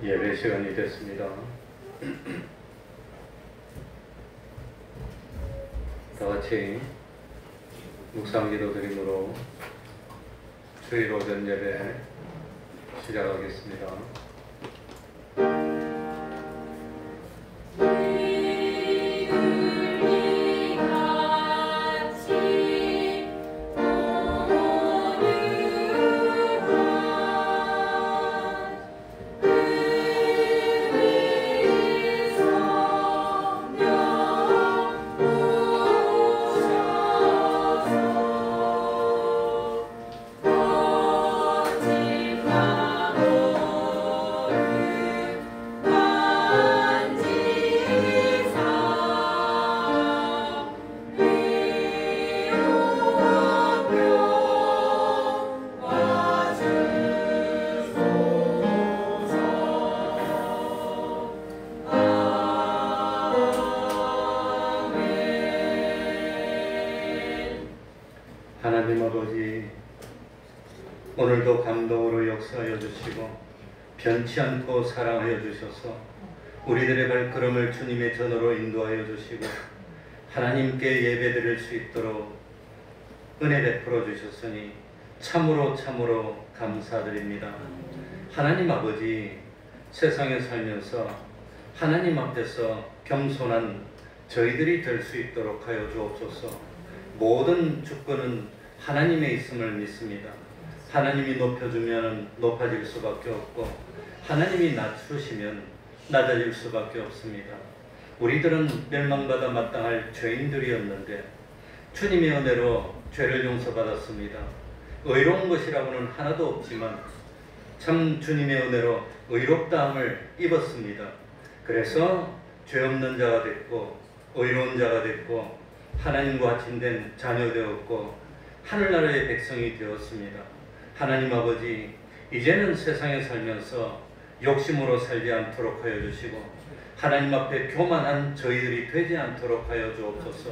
예배 시간이 됐습니다. 다 같이 묵상기도 드림으로 주일 오전 예배 시작하겠습니다. 하나님 아버지, 오늘도 감동으로 역사하여 주시고 변치 않고 사랑하여 주셔서 우리들의 발걸음을 주님의 전으로 인도하여 주시고 하나님께 예배드릴 수 있도록 은혜 베풀어 주셨으니 참으로 감사드립니다. 하나님 아버지, 세상에 살면서 하나님 앞에서 겸손한 저희들이 될 수 있도록 하여 주옵소서. 모든 주권은 하나님의 있음을 믿습니다. 하나님이 높여주면 높아질 수밖에 없고 하나님이 낮추시면 낮아질 수밖에 없습니다. 우리들은 멸망받아 마땅할 죄인들이었는데 주님의 은혜로 죄를 용서받았습니다. 의로운 것이라고는 하나도 없지만 참 주님의 은혜로 의롭다함을 입었습니다. 그래서 죄 없는 자가 됐고 의로운 자가 됐고 하나님과 합친된 자녀 되었고 하늘나라의 백성이 되었습니다. 하나님 아버지, 이제는 세상에 살면서 욕심으로 살지 않도록 하여 주시고 하나님 앞에 교만한 저희들이 되지 않도록 하여 주옵소서.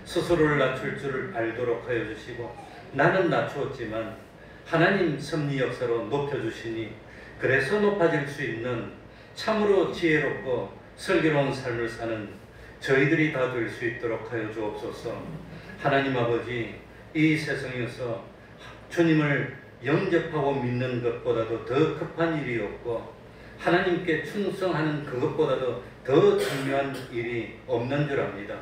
스스로를 낮출 줄을 알도록 하여 주시고 나는 낮추었지만 하나님 섭리 역사로 높여주시니 그래서 높아질 수 있는 참으로 지혜롭고 슬기로운 삶을 사는 저희들이 다 될 수 있도록 하여 주옵소서. 하나님 아버지, 이 세상에서 주님을 영접하고 믿는 것보다도 더 급한 일이 없고 하나님께 충성하는 그것보다도 더 중요한 일이 없는 줄 압니다.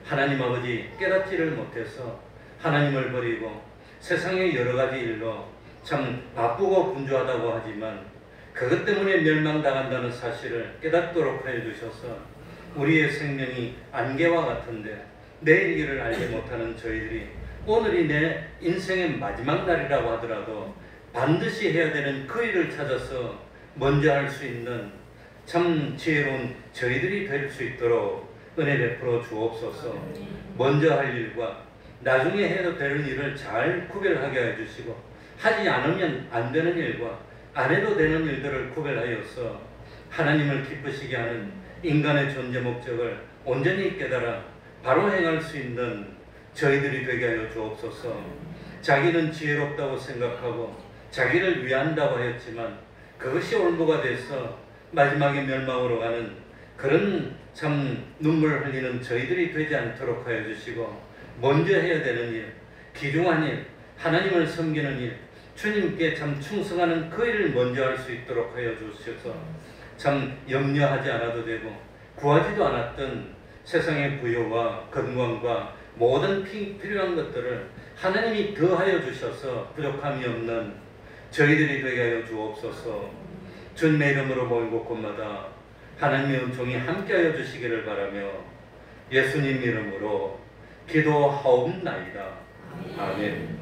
하나님 아버지, 깨닫지를 못해서 하나님을 버리고 세상의 여러 가지 일로 참 바쁘고 분주하다고 하지만 그것 때문에 멸망당한다는 사실을 깨닫도록 하여 주셔서 우리의 생명이 안개와 같은데 내일 일을 알지 못하는 저희들이 오늘이 내 인생의 마지막 날이라고 하더라도 반드시 해야 되는 그 일을 찾아서 먼저 할 수 있는 참 지혜로운 저희들이 될 수 있도록 은혜 베풀어 주옵소서. 먼저 할 일과 나중에 해도 되는 일을 잘 구별하게 해주시고 하지 않으면 안 되는 일과 안 해도 되는 일들을 구별하여서 하나님을 기쁘시게 하는 인간의 존재 목적을 온전히 깨달아 바로 행할 수 있는 저희들이 되게 하여 주옵소서. 자기는 지혜롭다고 생각하고 자기를 위한다고 하였지만 그것이 올무가 돼서 마지막에 멸망으로 가는 그런 참 눈물 흘리는 저희들이 되지 않도록 하여 주시고 먼저 해야 되는 일, 귀중한 일, 하나님을 섬기는 일, 주님께 참 충성하는 그 일을 먼저 할 수 있도록 하여 주셔서 참 염려하지 않아도 되고 구하지도 않았던 세상의 부요와 건강과 모든 필요한 것들을 하나님이 더하여 주셔서 부족함이 없는 저희들이 되게 하여 주옵소서. 주님의 이름으로 모인 곳마다 하나님의 은총이 함께하여 주시기를 바라며 예수님 이름으로 기도하옵나이다. 아멘.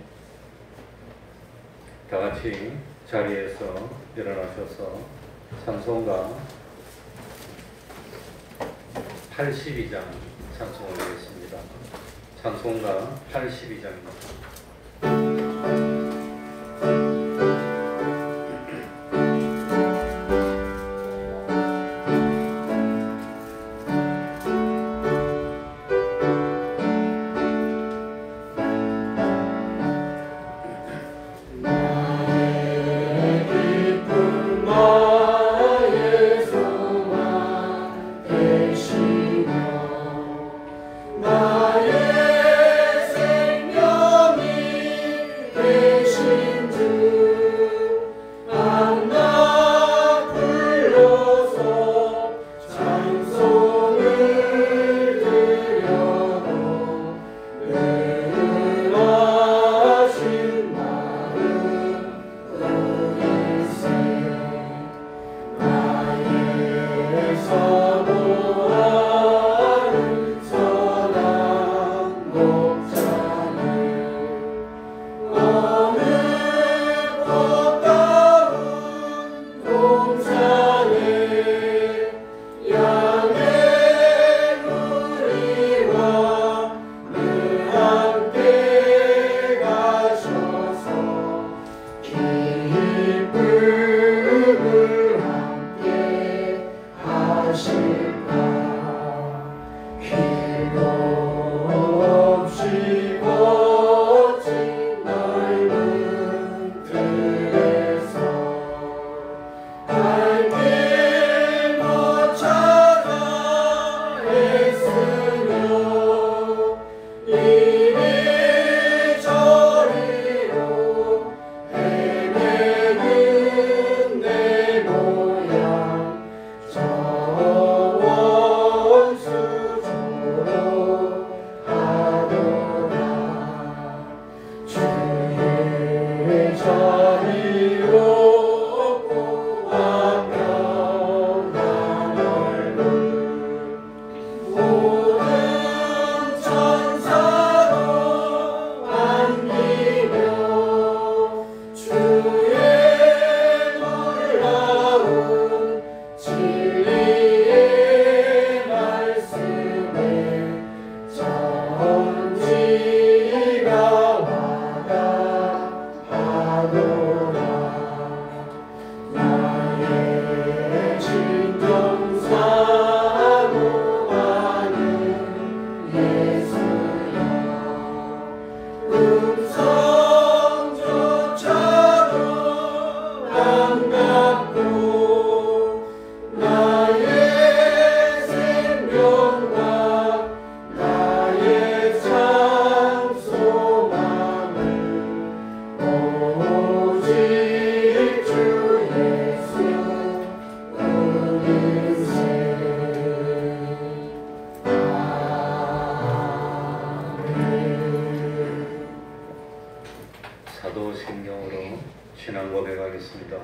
다 같이 자리에서 일어나셔서 찬송가 82장 찬송을 하겠습니다. 찬송가 82장입니다. 나의 기쁨 나의 사도신경으로 신앙 고백하겠습니다.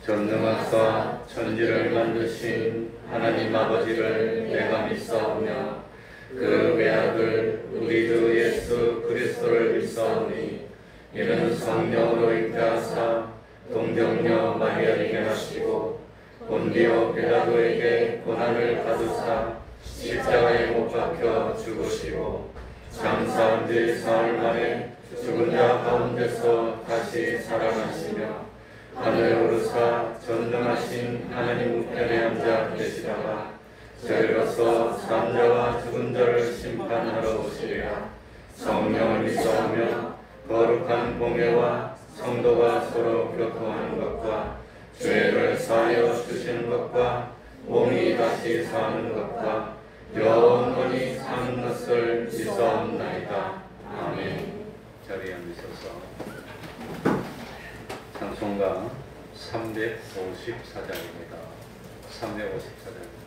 전능하사 천지를 만드신 하나님 아버지를 내가 믿사오며 그 외아들 우리 주 예수 그리스도를 믿사오니 이는 성령으로 잉태하사 동정녀 마리아에게 나시고 본디오 빌라도에게 고난을 받으사 십자가에 못 박혀 죽으시고 장사한 지 사흘 만에 죽은 자 가운데서 다시 살아나시며 하늘에 오르사 전능하신 하나님 우편에 앉아 계시다가 저희로서 산자와 죽은 자를 심판하러 오시리라. 성령을 믿사오며 거룩한 공예와 성도가 서로 교통하는 것과 죄를 사하여 주시는 것과 몸이 다시 사는 것과 영원히 사는 것을 믿사옵나이다. 아멘. 자리에 앉으셔서 찬송가 354장입니다. 354장.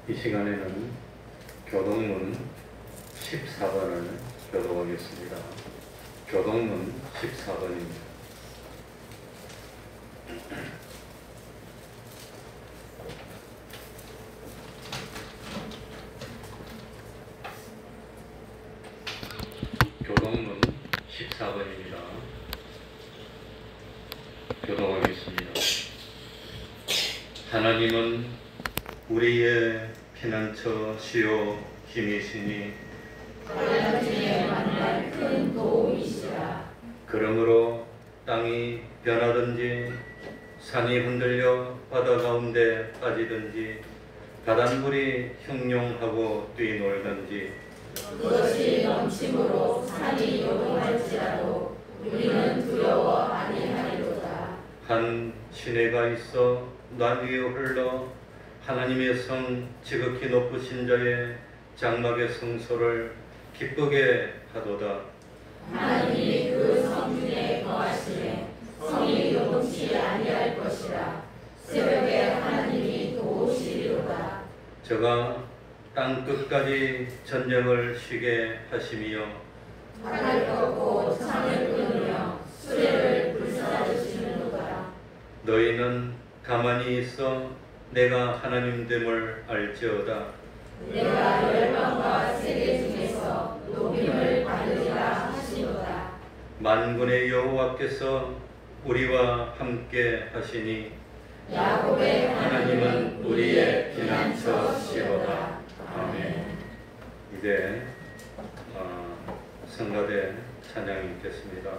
이 시간에는 교동문 14번을 교독하겠습니다. 교동문 14번입니다. 교동문 14번입니다. 교독하겠습니다. 하나님은 우리의 피난처시요 힘이시니 가난지에 만날 큰 도움이시라. 그러므로 땅이 변하든지 산이 흔들려 바다 가운데 빠지든지 바닷물이 형용하고 뛰놀든지 그것이 넘침으로 산이 요동할지라도 우리는 두려워 아니하리로다. 한 시내가 있어 난 위에 흘러 하나님의 성 지극히 높으신 자의 장막의 성소를 기쁘게 하도다. 하나님이 그 성중에 거하시되 성이 요동치 아니할 것이라. 새벽에 하나님이 도우시리로다. 저가 땅 끝까지 전쟁을 쉬게 하심이요 칼을 꺾고 창을 끊으며 수레를 불사르시는도다. 너희는 가만히 있어 내가 하나님 됨을 알지어다. 내가 열방과 세계 중에서 높임을 받으리라 하시도다. 만군의 여호와께서 우리와 함께 하시니 야곱의 하나님은 우리의 피난처시로다. 아멘. 이제 성가대 찬양이 있겠습니다.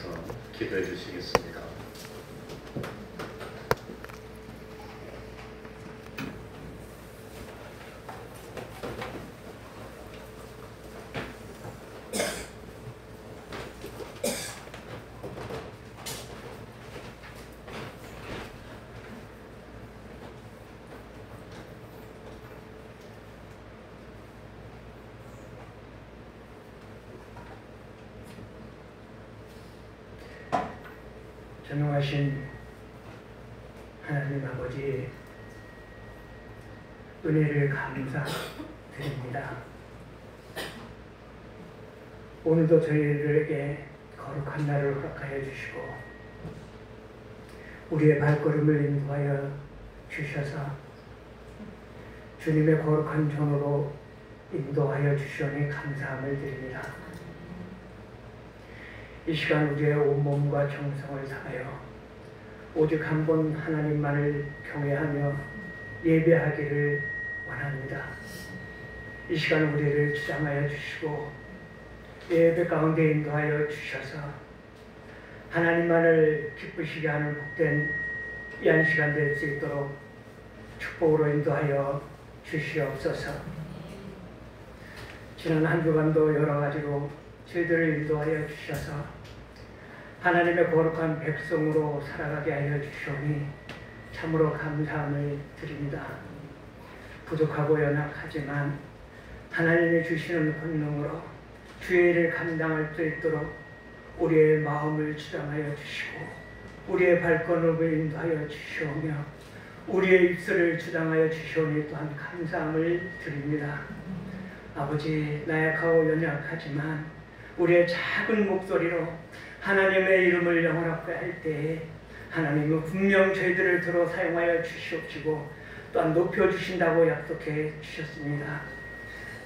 위해서 기도해 주시겠습니다. 전능하신 하나님 아버지, 은혜를 감사드립니다. 오늘도 저희들에게 거룩한 날을 허락하여 주시고 우리의 발걸음을 인도하여 주셔서 주님의 거룩한 전으로 인도하여 주시오니 감사함을 드립니다. 이 시간 우리의 온몸과 정성을 다하여 오직 한 번 하나님만을 경외하며 예배하기를 원합니다. 이 시간 우리를 주장하여 주시고 예배 가운데 인도하여 주셔서 하나님만을 기쁘시게 하는 복된 이 한 시간 될 수 있도록 축복으로 인도하여 주시옵소서. 지난 한 주간도 여러 가지로 저희들을 인도하여 주셔서 하나님의 거룩한 백성으로 살아가게 하여 주시오니 참으로 감사함을 드립니다. 부족하고 연약하지만 하나님이 주시는 권능으로 주의 일을 감당할 수 있도록 우리의 마음을 주장하여 주시고 우리의 발걸음을 인도하여 주시오며 우리의 입술을 주장하여 주시오니 또한 감사함을 드립니다. 아버지, 나약하고 연약하지만 우리의 작은 목소리로 하나님의 이름을 영원하게 할 때에 하나님은 분명 저희들을 들어 사용하여 주시옵시고 또한 높여주신다고 약속해 주셨습니다.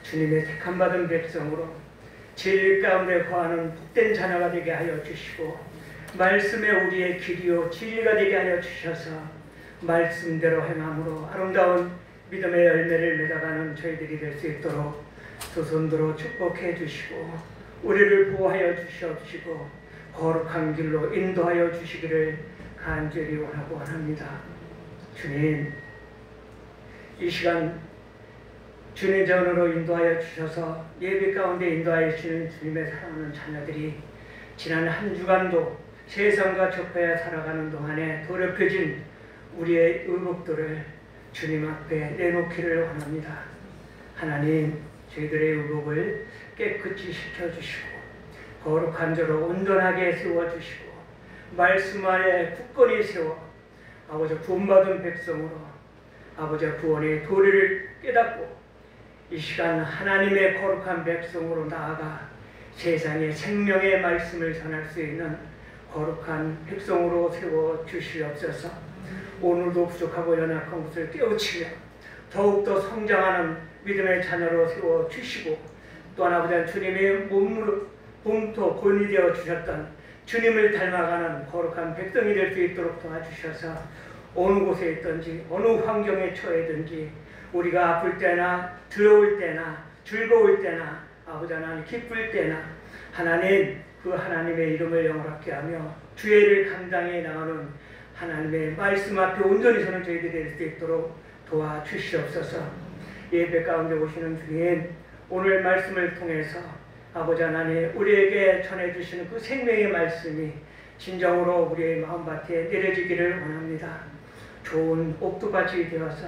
주님의 택함받은 백성으로 진리 가운데 거하는 복된 자녀가 되게 하여 주시고 말씀에 우리의 길이요 진리가 되게 하여 주셔서 말씀대로 행함으로 아름다운 믿음의 열매를 맺어가는 저희들이 될 수 있도록 두 손들어 축복해 주시고 우리를 보호하여 주시옵시고 거룩한 길로 인도하여 주시기를 간절히 원하고 원합니다. 주님, 이 시간 주님 전으로 인도하여 주셔서 예배 가운데 인도하여 주시는 주님의 사랑하는 자녀들이 지난 한 주간도 세상과 접하여 살아가는 동안에 더럽혀진 우리의 의복들을 주님 앞에 내놓기를 원합니다. 하나님, 저희들의 의복을 깨끗이 시켜주시고 거룩한 자로 온전하게 세워주시고 말씀 아래 굳건히 세워 아버지 구원받은 백성으로 아버지 구원의 도리를 깨닫고 이 시간 하나님의 거룩한 백성으로 나아가 세상에 생명의 말씀을 전할 수 있는 거룩한 백성으로 세워주시옵소서. 오늘도 부족하고 연약한 것을 깨우치며 더욱더 성장하는 믿음의 자녀로 세워주시고 또한 아버지 주님의 몸소 본이 되어 주셨던 주님을 닮아가는 거룩한 백성이 될 수 있도록 도와주셔서 어느 곳에 있든지 어느 환경에 처해든지 우리가 아플 때나 두려울 때나 즐거울 때나 아버지 하나님 기쁠 때나 하나님 그 하나님의 이름을 영원하게 하며 주의 일을 감당해 나가는 하나님의 말씀 앞에 온전히 서는 저희들이 될 수 있도록 도와주시옵소서. 예배 가운데 오시는 주님, 오늘 말씀을 통해서 아버지 하나님 우리에게 전해주시는 그 생명의 말씀이 진정으로 우리의 마음밭에 내려지기를 원합니다. 좋은 옥토밭이 되어서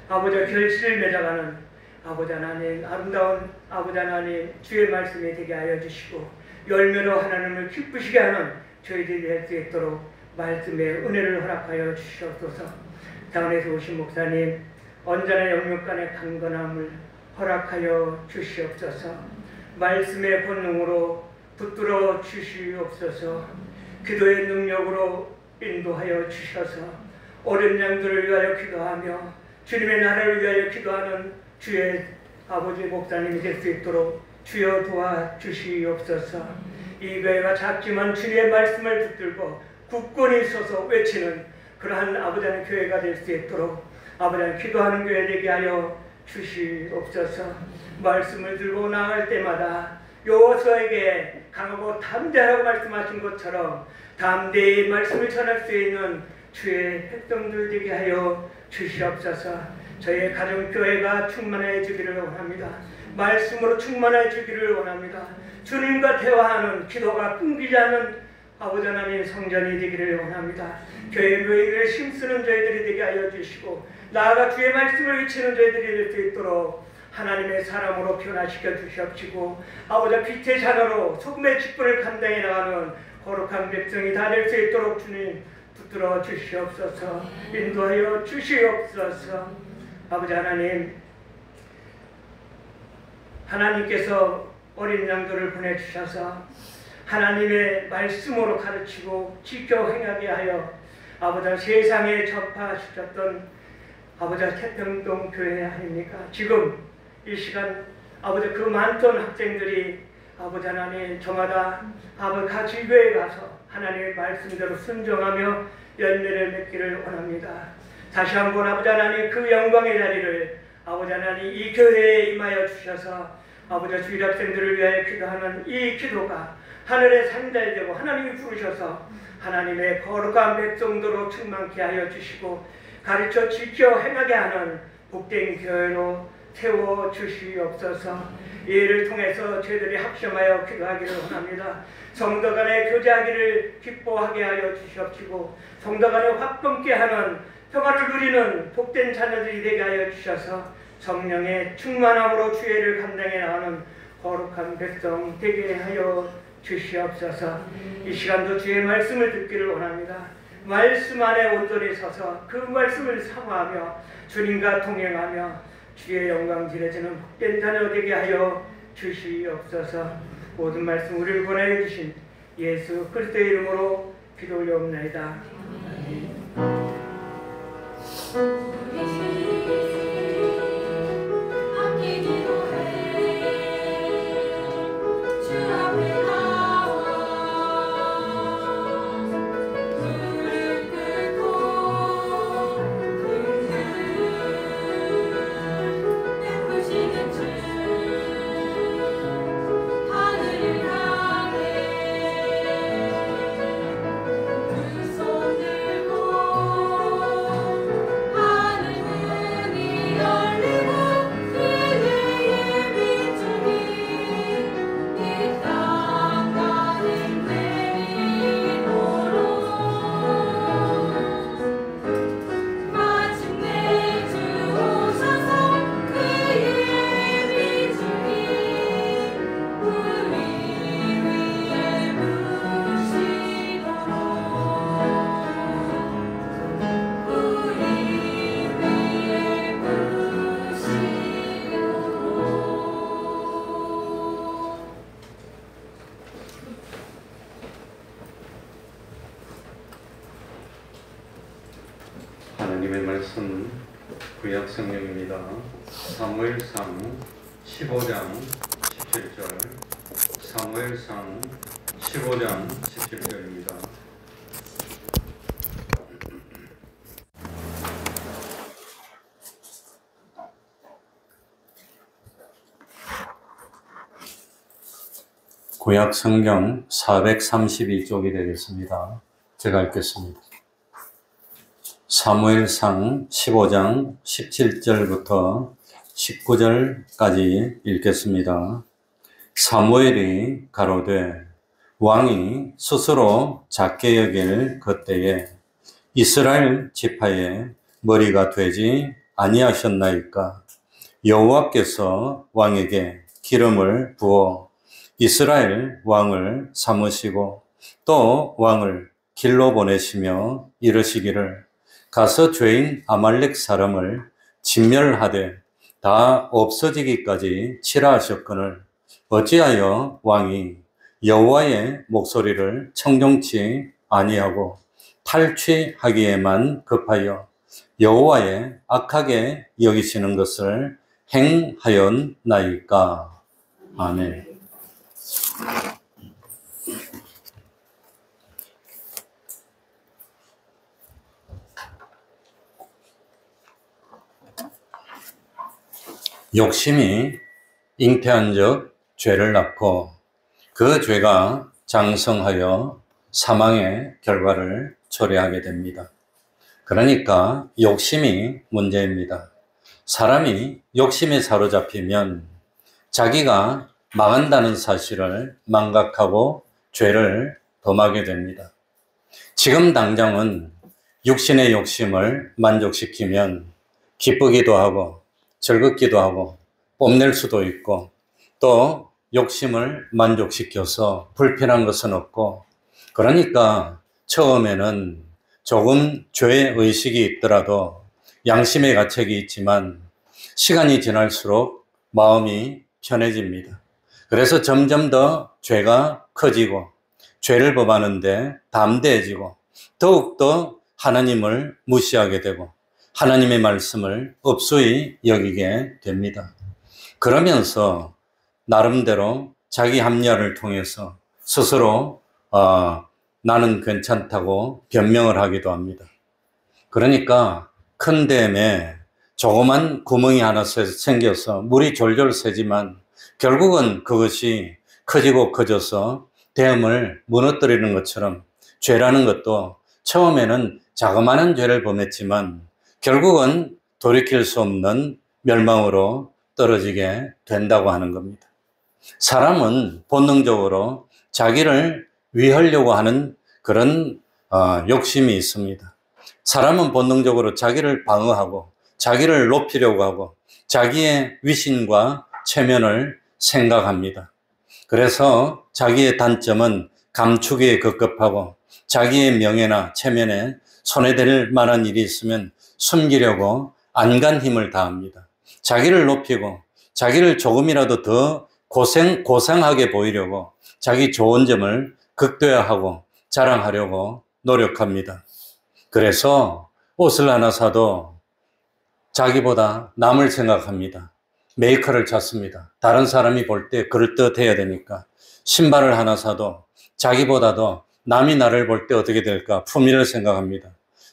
아버지 결실을 맺어가는 아버지 하나님 아름다운 아버지 하나님 주의 말씀이 되게 하여 주시고 열매로 하나님을 기쁘시게 하는 저희들이 될 수 있도록 말씀의 은혜를 허락하여 주시옵소서. 당원에서 오신 목사님 언제나 영육간의 강건함을 허락하여 주시옵소서. 말씀의 본능으로 붙들어 주시옵소서. 기도의 능력으로 인도하여 주셔서 어린 양들을 위하여 기도하며 주님의 나라를 위하여 기도하는 주의 아버지 목사님이 될 수 있도록 주여 도와주시옵소서. 이 교회가 작지만 주님의 말씀을 붙들고 굳건히 서서 외치는 그러한 아버지 하나님 교회가 될 수 있도록 아버지 하나님 기도하는 교회 되게 하여 주시옵소서. 말씀을 들고 나갈 때마다 요호수아에게 강하고 담대하라고 말씀하신 것처럼 담대히 말씀을 전할 수 있는 주의 백성들 되게 하여 주시옵소서. 저희 가정교회가 충만해지기를 원합니다. 말씀으로 충만해지기를 원합니다. 주님과 대화하는 기도가 끊기지 않는 아버지 하나님 성전이 되기를 원합니다. 교회 묘기를 힘쓰는 저희들이 되게 하여 주시고 나아가 주의 말씀을 외치는 저희들이 될 수 있도록 하나님의 사람으로 변화시켜 주시옵시고 아버지 빛의 자녀로 소금의 직분을 감당해 나가는 거룩한 백성이 다 될 수 있도록 주님 붙들어 주시옵소서. 인도하여 주시옵소서. 아버지 하나님, 하나님께서 어린 양들을 보내주셔서 하나님의 말씀으로 가르치고 지켜 행하게 하여 아버지 세상에 전파하셨던 아버지 태평동 교회 아닙니까? 지금 이 시간 아버지 그 많던 학생들이 아버지 하나님 저마다 아버지 같이 교회에 가서 하나님의 말씀대로 순종하며 열매를 맺기를 원합니다. 다시 한번 아버지 하나님 그 영광의 자리를 아버지 하나님 이 교회에 임하여 주셔서 아버지 주일 학생들을 위하여 기도하는 이 기도가 하늘에 산달되고 하나님이 부르셔서 하나님의 거룩한 백성도로 충만케 하여 주시고 가르쳐 지켜 행하게 하는 복된 교회로 세워 주시옵소서. 이 일을 통해서 저희들이 합심하여 기도하기를 원합니다. 성도 간에 교제하기를 기뻐하게 하여 주시옵시고 성도 간에 화평케 하는 평화를 누리는 복된 자녀들이 되게 하여 주셔서 성령의 충만함으로 주의를 감당해 나가는 거룩한 백성 되게 하여 주시옵소서. 이 시간도 주의 말씀을 듣기를 원합니다. 말씀 안에 온전히 서서 그 말씀을 사모하며 주님과 동행하며 주의 영광 지려지는 복된 자녀 되게 하여 주시옵소서. 모든 말씀 우리를 권하여 주신 예수 그리스도의 이름으로 기도 올려옵나이다. 하나님의 말씀 구약 성경입니다. 사무엘상 15장 17절 사무엘상 15장 17절입니다. 구약 성경 432쪽이 되겠습니다. 제가 읽겠습니다. 사무엘상 15장 17절부터 19절까지 읽겠습니다. 사무엘이 가로되 왕이 스스로 작게 여길 그때에 이스라엘 지파의 머리가 되지 아니하셨나이까? 여호와께서 왕에게 기름을 부어 이스라엘 왕을 삼으시고 또 왕을 길로 보내시며 이르시기를 가서 죄인 아말렉 사람을 진멸하되 다 없어지기까지 치라 하셨거늘 어찌하여 왕이 여호와의 목소리를 청종치 아니하고 탈취하기에만 급하여 여호와의 악하게 여기시는 것을 행하였나이까? 아멘. 욕심이 잉태한 적 죄를 낳고 그 죄가 장성하여 사망의 결과를 초래하게 됩니다. 그러니까 욕심이 문제입니다. 사람이 욕심에 사로잡히면 자기가 망한다는 사실을 망각하고 죄를 범하게 됩니다. 지금 당장은 육신의 욕심을 만족시키면 기쁘기도 하고 즐겁기도 하고 뽐낼 수도 있고, 또 욕심을 만족시켜서 불편한 것은 없고, 그러니까 처음에는 조금 죄의식이 있더라도 양심의 가책이 있지만 시간이 지날수록 마음이 편해집니다. 그래서 점점 더 죄가 커지고 죄를 범하는데 담대해지고 더욱더 하나님을 무시하게 되고 하나님의 말씀을 업소히 여기게 됩니다. 그러면서 나름대로 자기 합리화를 통해서 스스로 나는 괜찮다고 변명을 하기도 합니다. 그러니까 큰 댐에 조그만 구멍이 하나 생겨서 물이 졸졸 새지만 결국은 그것이 커지고 커져서 댐을 무너뜨리는 것처럼 죄라는 것도 처음에는 자그마한 죄를 범했지만 결국은 돌이킬 수 없는 멸망으로 떨어지게 된다고 하는 겁니다. 사람은 본능적으로 자기를 위하려고 하는 그런 욕심이 있습니다. 사람은 본능적으로 자기를 방어하고 자기를 높이려고 하고 자기의 위신과 체면을 생각합니다. 그래서 자기의 단점은 감추기에 급급하고 자기의 명예나 체면에 손해될 만한 일이 있으면 숨기려고 안간 힘을 다합니다. 자기를 높이고 자기를 조금이라도 더 고상하게 보이려고 자기 좋은 점을 극대화하고 자랑하려고 노력합니다. 그래서 옷을 하나 사도 자기보다 남을 생각합니다. 메이커를 찾습니다. 다른 사람이 볼 때 그럴듯해야 되니까. 신발을 하나 사도 자기보다도 남이 나를 볼 때 어떻게 될까 품위를 생각합니다.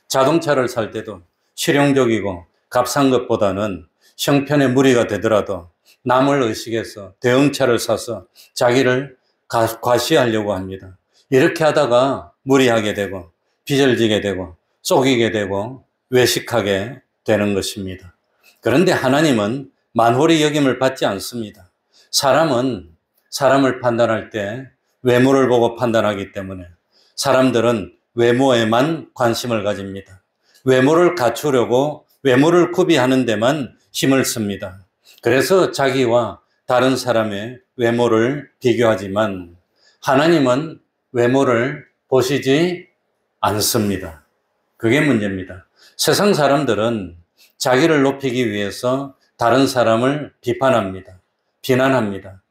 자동차를 살 때도 실용적이고 값싼 것보다는 형편에 무리가 되더라도 남을 의식해서 대형차를 사서 자기를 과시하려고 합니다. 이렇게 하다가 무리하게 되고 빚을 지게 되고 속이게 되고 외식하게 되는 것입니다. 그런데 하나님은 만홀히 여김을 받지 않습니다. 사람은 사람을 판단할 때 외모를 보고 판단하기 때문에 사람들은 외모에만 관심을 가집니다. 외모를 갖추려고 외모를 구비하는 데만 힘을 씁니다. 그래서 자기와 다른 사람의 외모를 비교하지만 하나님은 외모를 보시지 않습니다. 그게 문제입니다. 세상 사람들은 자기를 높이기 위해서 다른 사람을 비판합니다. 비난합니다.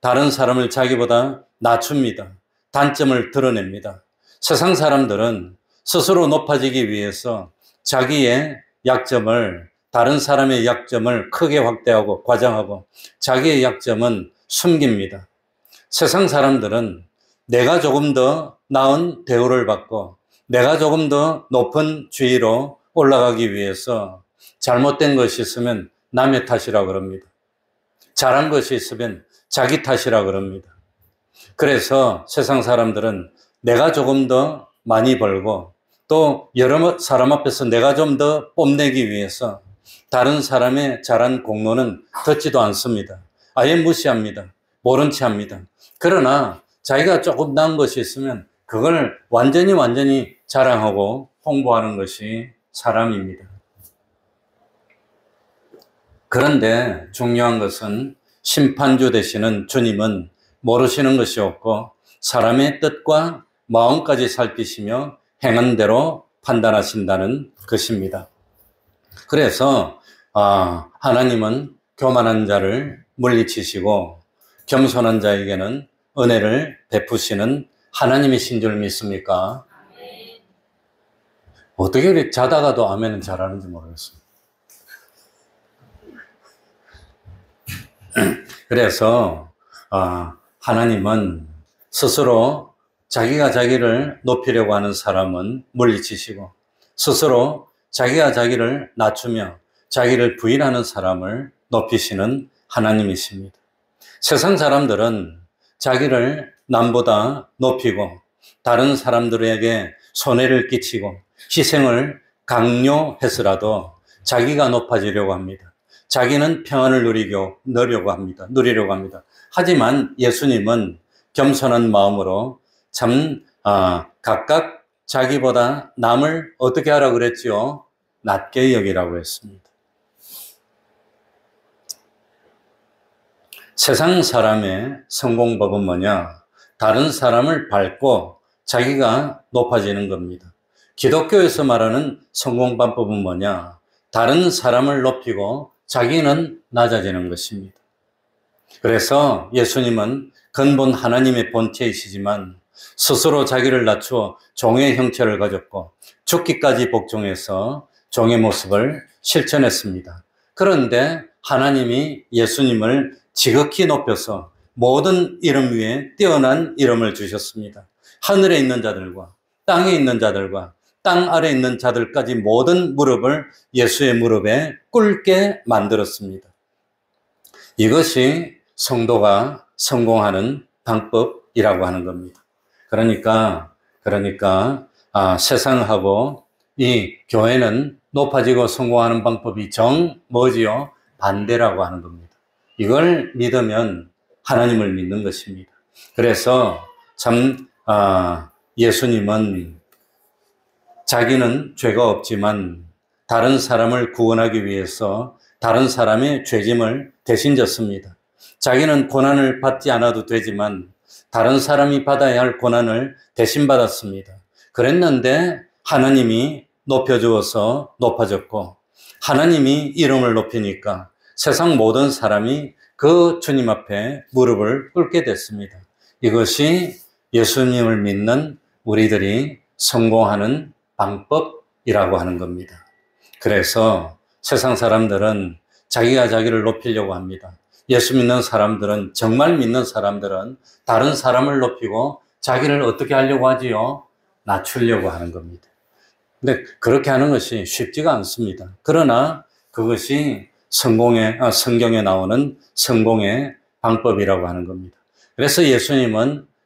다른 사람을 자기보다 낮춥니다. 단점을 드러냅니다. 세상 사람들은 스스로 높아지기 위해서 자기의 약점을, 다른 사람의 약점을 크게 확대하고 과장하고 자기의 약점은 숨깁니다. 세상 사람들은 내가 조금 더 나은 대우를 받고 내가 조금 더 높은 지위로 올라가기 위해서 잘못된 것이 있으면 남의 탓이라 그럽니다. 잘한 것이 있으면 자기 탓이라 그럽니다. 그래서 세상 사람들은 내가 조금 더 많이 벌고 또 여러 사람 앞에서 내가 좀 더 뽐내기 위해서 다른 사람의 잘한 공로는 듣지도 않습니다. 아예 무시합니다. 모른 체 합니다. 그러나 자기가 조금 나은 것이 있으면 그걸 완전히 자랑하고 홍보하는 것이 사람입니다. 그런데 중요한 것은 심판주 되시는 주님은 모르시는 것이 없고 사람의 뜻과 마음까지 살피시며 행한 대로 판단하신다는 것입니다. 그래서 하나님은 교만한 자를 물리치시고 겸손한 자에게는 은혜를 베푸시는 하나님이신 줄 믿습니까? 어떻게 이렇게 자다가도 아멘은 잘하는지 모르겠어요. 그래서 하나님은 스스로 자기가 자기를 높이려고 하는 사람은 물리치시고 스스로 자기가 자기를 낮추며 자기를 부인하는 사람을 높이시는 하나님이십니다. 세상 사람들은 자기를 남보다 높이고 다른 사람들에게 손해를 끼치고 희생을 강요해서라도 자기가 높아지려고 합니다. 자기는 평안을 누리려고 합니다. 하지만 예수님은 겸손한 마음으로 각각 자기보다 남을 어떻게 하라 그랬지요? 낮게 여기라고 했습니다. 세상 사람의 성공법은 뭐냐? 다른 사람을 밟고 자기가 높아지는 겁니다. 기독교에서 말하는 성공방법은 뭐냐? 다른 사람을 높이고 자기는 낮아지는 것입니다. 그래서 예수님은 근본 하나님의 본체이시지만 스스로 자기를 낮추어 종의 형체를 가졌고 죽기까지 복종해서 종의 모습을 실천했습니다. 그런데 하나님이 예수님을 지극히 높여서 모든 이름 위에 뛰어난 이름을 주셨습니다. 하늘에 있는 자들과 땅에 있는 자들과 땅 아래에 있는 자들까지 모든 무릎을 예수의 무릎에 꿇게 만들었습니다. 이것이 성도가 성공하는 방법이라고 하는 겁니다. 그러니까 세상하고 이 교회는 높아지고 성공하는 방법이 뭐지요? 반대라고 하는 겁니다. 이걸 믿으면 하나님을 믿는 것입니다. 그래서 예수님은 자기는 죄가 없지만 다른 사람을 구원하기 위해서 다른 사람의 죄짐을 대신 졌습니다. 자기는 고난을 받지 않아도 되지만 다른 사람이 받아야 할 고난을 대신 받았습니다. 그랬는데 하나님이 높여주어서 높아졌고 하나님이 이름을 높이니까 세상 모든 사람이 그 주님 앞에 무릎을 꿇게 됐습니다. 이것이 예수님을 믿는 우리들이 성공하는 방법이라고 하는 겁니다. 그래서 세상 사람들은 자기가 자기를 높이려고 합니다. 예수 믿는 사람들은, 정말 믿는 사람들은 다른 사람을 높이고 자기를 어떻게 하려고 하지요? 낮추려고 하는 겁니다. 근데 그렇게 하는 것이 쉽지가 않습니다. 그러나 그것이 성경에 나오는 성공의 방법이라고 하는 겁니다. 그래서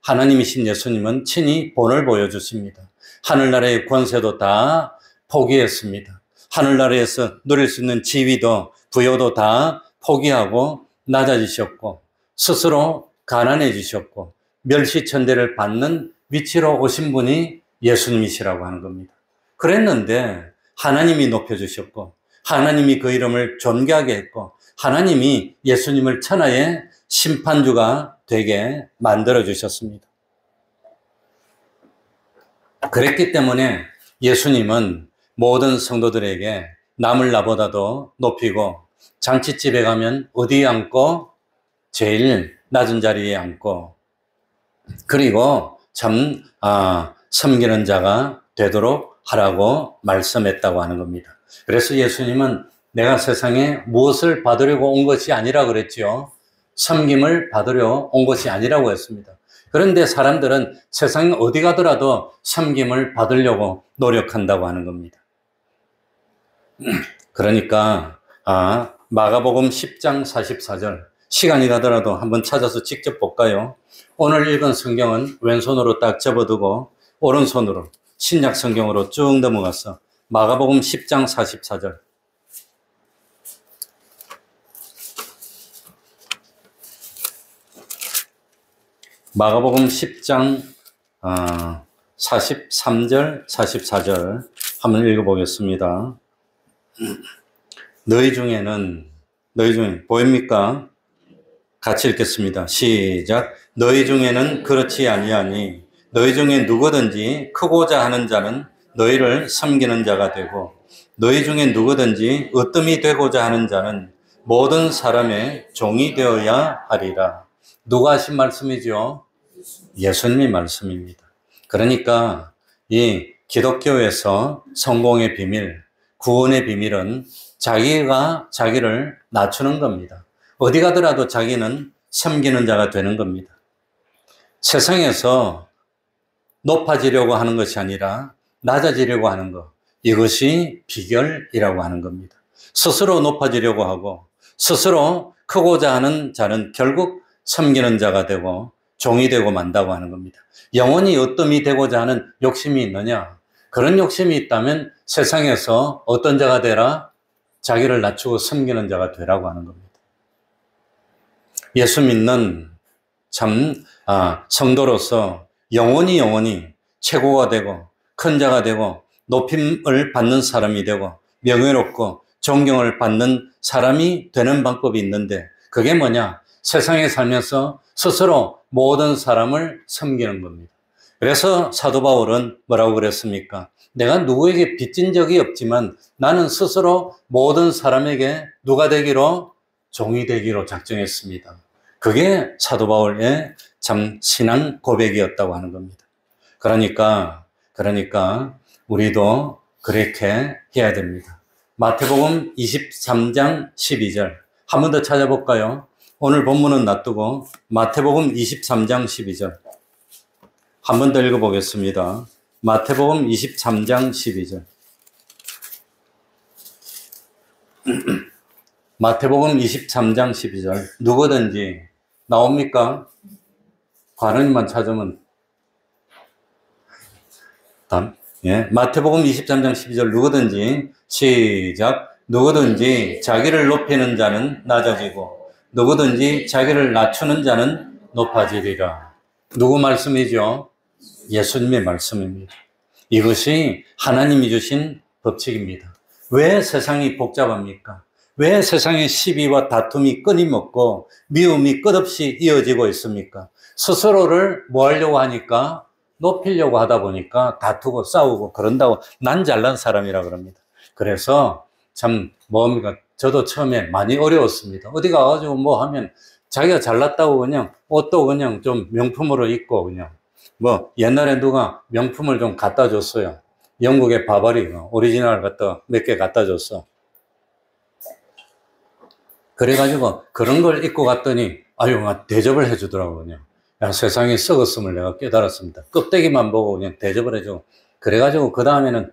하나님이신 예수님은 친히 본을 보여주십니다. 하늘나라의 권세도 다 포기했습니다. 하늘나라에서 누릴 수 있는 지위도 부여도 다 포기하고 낮아지셨고 스스로 가난해지셨고 멸시천대를 받는 위치로 오신 분이 예수님이시라고 하는 겁니다. 그랬는데 하나님이 높여주셨고 하나님이 그 이름을 존귀하게 했고 하나님이 예수님을 천하의 심판주가 되게 만들어주셨습니다. 그랬기 때문에 예수님은 모든 성도들에게 남을 나보다도 높이고 잔치집에 가면 어디에 앉고? 제일 낮은 자리에 앉고 그리고 섬기는 자가 되도록 하라고 말씀했다고 하는 겁니다. 그래서 예수님은 내가 세상에 무엇을 받으려고 온 것이 아니라 그랬지요. 섬김을 받으려 온 것이 아니라고 했습니다. 그런데 사람들은 세상에 어디 가더라도 섬김을 받으려고 노력한다고 하는 겁니다. 그러니까 마가복음 10장 44절 시간이 가더라도 한번 찾아서 직접 볼까요? 오늘 읽은 성경은 왼손으로 딱 접어두고 오른손으로 신약 성경으로 쭉 넘어가서 마가복음 10장 44절 마가복음 10장 43절 44절 한번 읽어보겠습니다. 너희 중에 보입니까? 같이 읽겠습니다. 시작. 너희 중에는 그렇지 아니하니 너희 중에 누구든지 크고자 하는 자는 너희를 섬기는 자가 되고 너희 중에 누구든지 으뜸이 되고자 하는 자는 모든 사람의 종이 되어야 하리라. 누가 하신 말씀이죠? 예수님의 말씀입니다. 그러니까 이 기독교에서 성공의 비밀, 구원의 비밀은 자기가 자기를 낮추는 겁니다. 어디 가더라도 자기는 섬기는 자가 되는 겁니다. 세상에서 높아지려고 하는 것이 아니라 낮아지려고 하는 것, 이것이 비결이라고 하는 겁니다. 스스로 높아지려고 하고 스스로 크고자 하는 자는 결국 섬기는 자가 되고 종이 되고 만다고 하는 겁니다. 영원히 어뜸이 되고자 하는 욕심이 있느냐? 그런 욕심이 있다면 세상에서 어떤 자가 되라? 자기를 낮추고 섬기는 자가 되라고 하는 겁니다. 예수 믿는 성도로서 영원히 최고가 되고 큰 자가 되고 높임을 받는 사람이 되고 명예롭고 존경을 받는 사람이 되는 방법이 있는데 그게 뭐냐? 세상에 살면서 스스로 모든 사람을 섬기는 겁니다. 그래서 사도 바울은 뭐라고 그랬습니까? 내가 누구에게 빚진 적이 없지만 나는 스스로 모든 사람에게 누가 되기로? 종이 되기로 작정했습니다. 그게 사도 바울의 참 신앙 고백이었다고 하는 겁니다. 그러니까 우리도 그렇게 해야 됩니다. 마태복음 23장 12절 한 번 더 찾아볼까요? 오늘 본문은 놔두고 마태복음 23장 12절 한 번 더 읽어보겠습니다. 마태복음 23장 12절 마태복음 23장 12절 누구든지 나옵니까? 관원님만 찾으면 마태복음 23장 12절 누구든지 시작 누구든지 자기를 높이는 자는 낮아지고 누구든지 자기를 낮추는 자는 높아지리라. 누구 말씀이죠? 예수님의 말씀입니다. 이것이 하나님이 주신 법칙입니다. 왜 세상이 복잡합니까? 왜 세상에 시비와 다툼이 끊임없고 미움이 끝없이 이어지고 있습니까? 스스로를 뭐 하려고 하니까 높이려고 하다 보니까 다투고 싸우고 그런다고 난 잘난 사람이라 그럽니다. 그래서 참 뭡니까? 저도 처음에 많이 어려웠습니다. 어디 가가지고 뭐 하면 자기가 잘났다고 그냥 옷도 그냥 좀 명품으로 입고 그냥 뭐 옛날에 누가 명품을 좀 갖다 줬어요. 영국의 바바리 오리지널 갖다 몇 개 갖다 줬어. 그래가지고 그런 걸 입고 갔더니 아유 대접을 해주더라고 그냥. 야, 세상이 썩었음을 내가 깨달았습니다. 껍데기만 보고 그냥 대접을 해주고 그래가지고 그 다음에는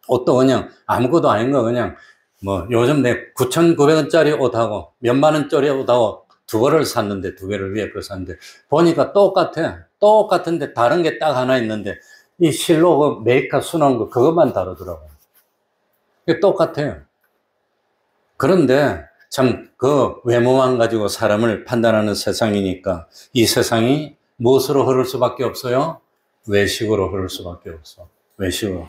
옷도 그냥 아무것도 아닌 거 그냥 뭐 요즘 내 9,900원짜리 옷하고 몇만 원짜리 옷하고 두 벌을 샀는데 두 개를 위에 걸 샀는데 보니까 똑같은데 다른 게 딱 하나 있는데 이 실로 그 메이크업 수놓은 거 그것만 다르더라고요. 똑같아요. 그런데 참 그 외모만 가지고 사람을 판단하는 세상이니까 이 세상이 무엇으로 흐를 수밖에 없어요? 외식으로 흐를 수밖에 없어. 외식으로.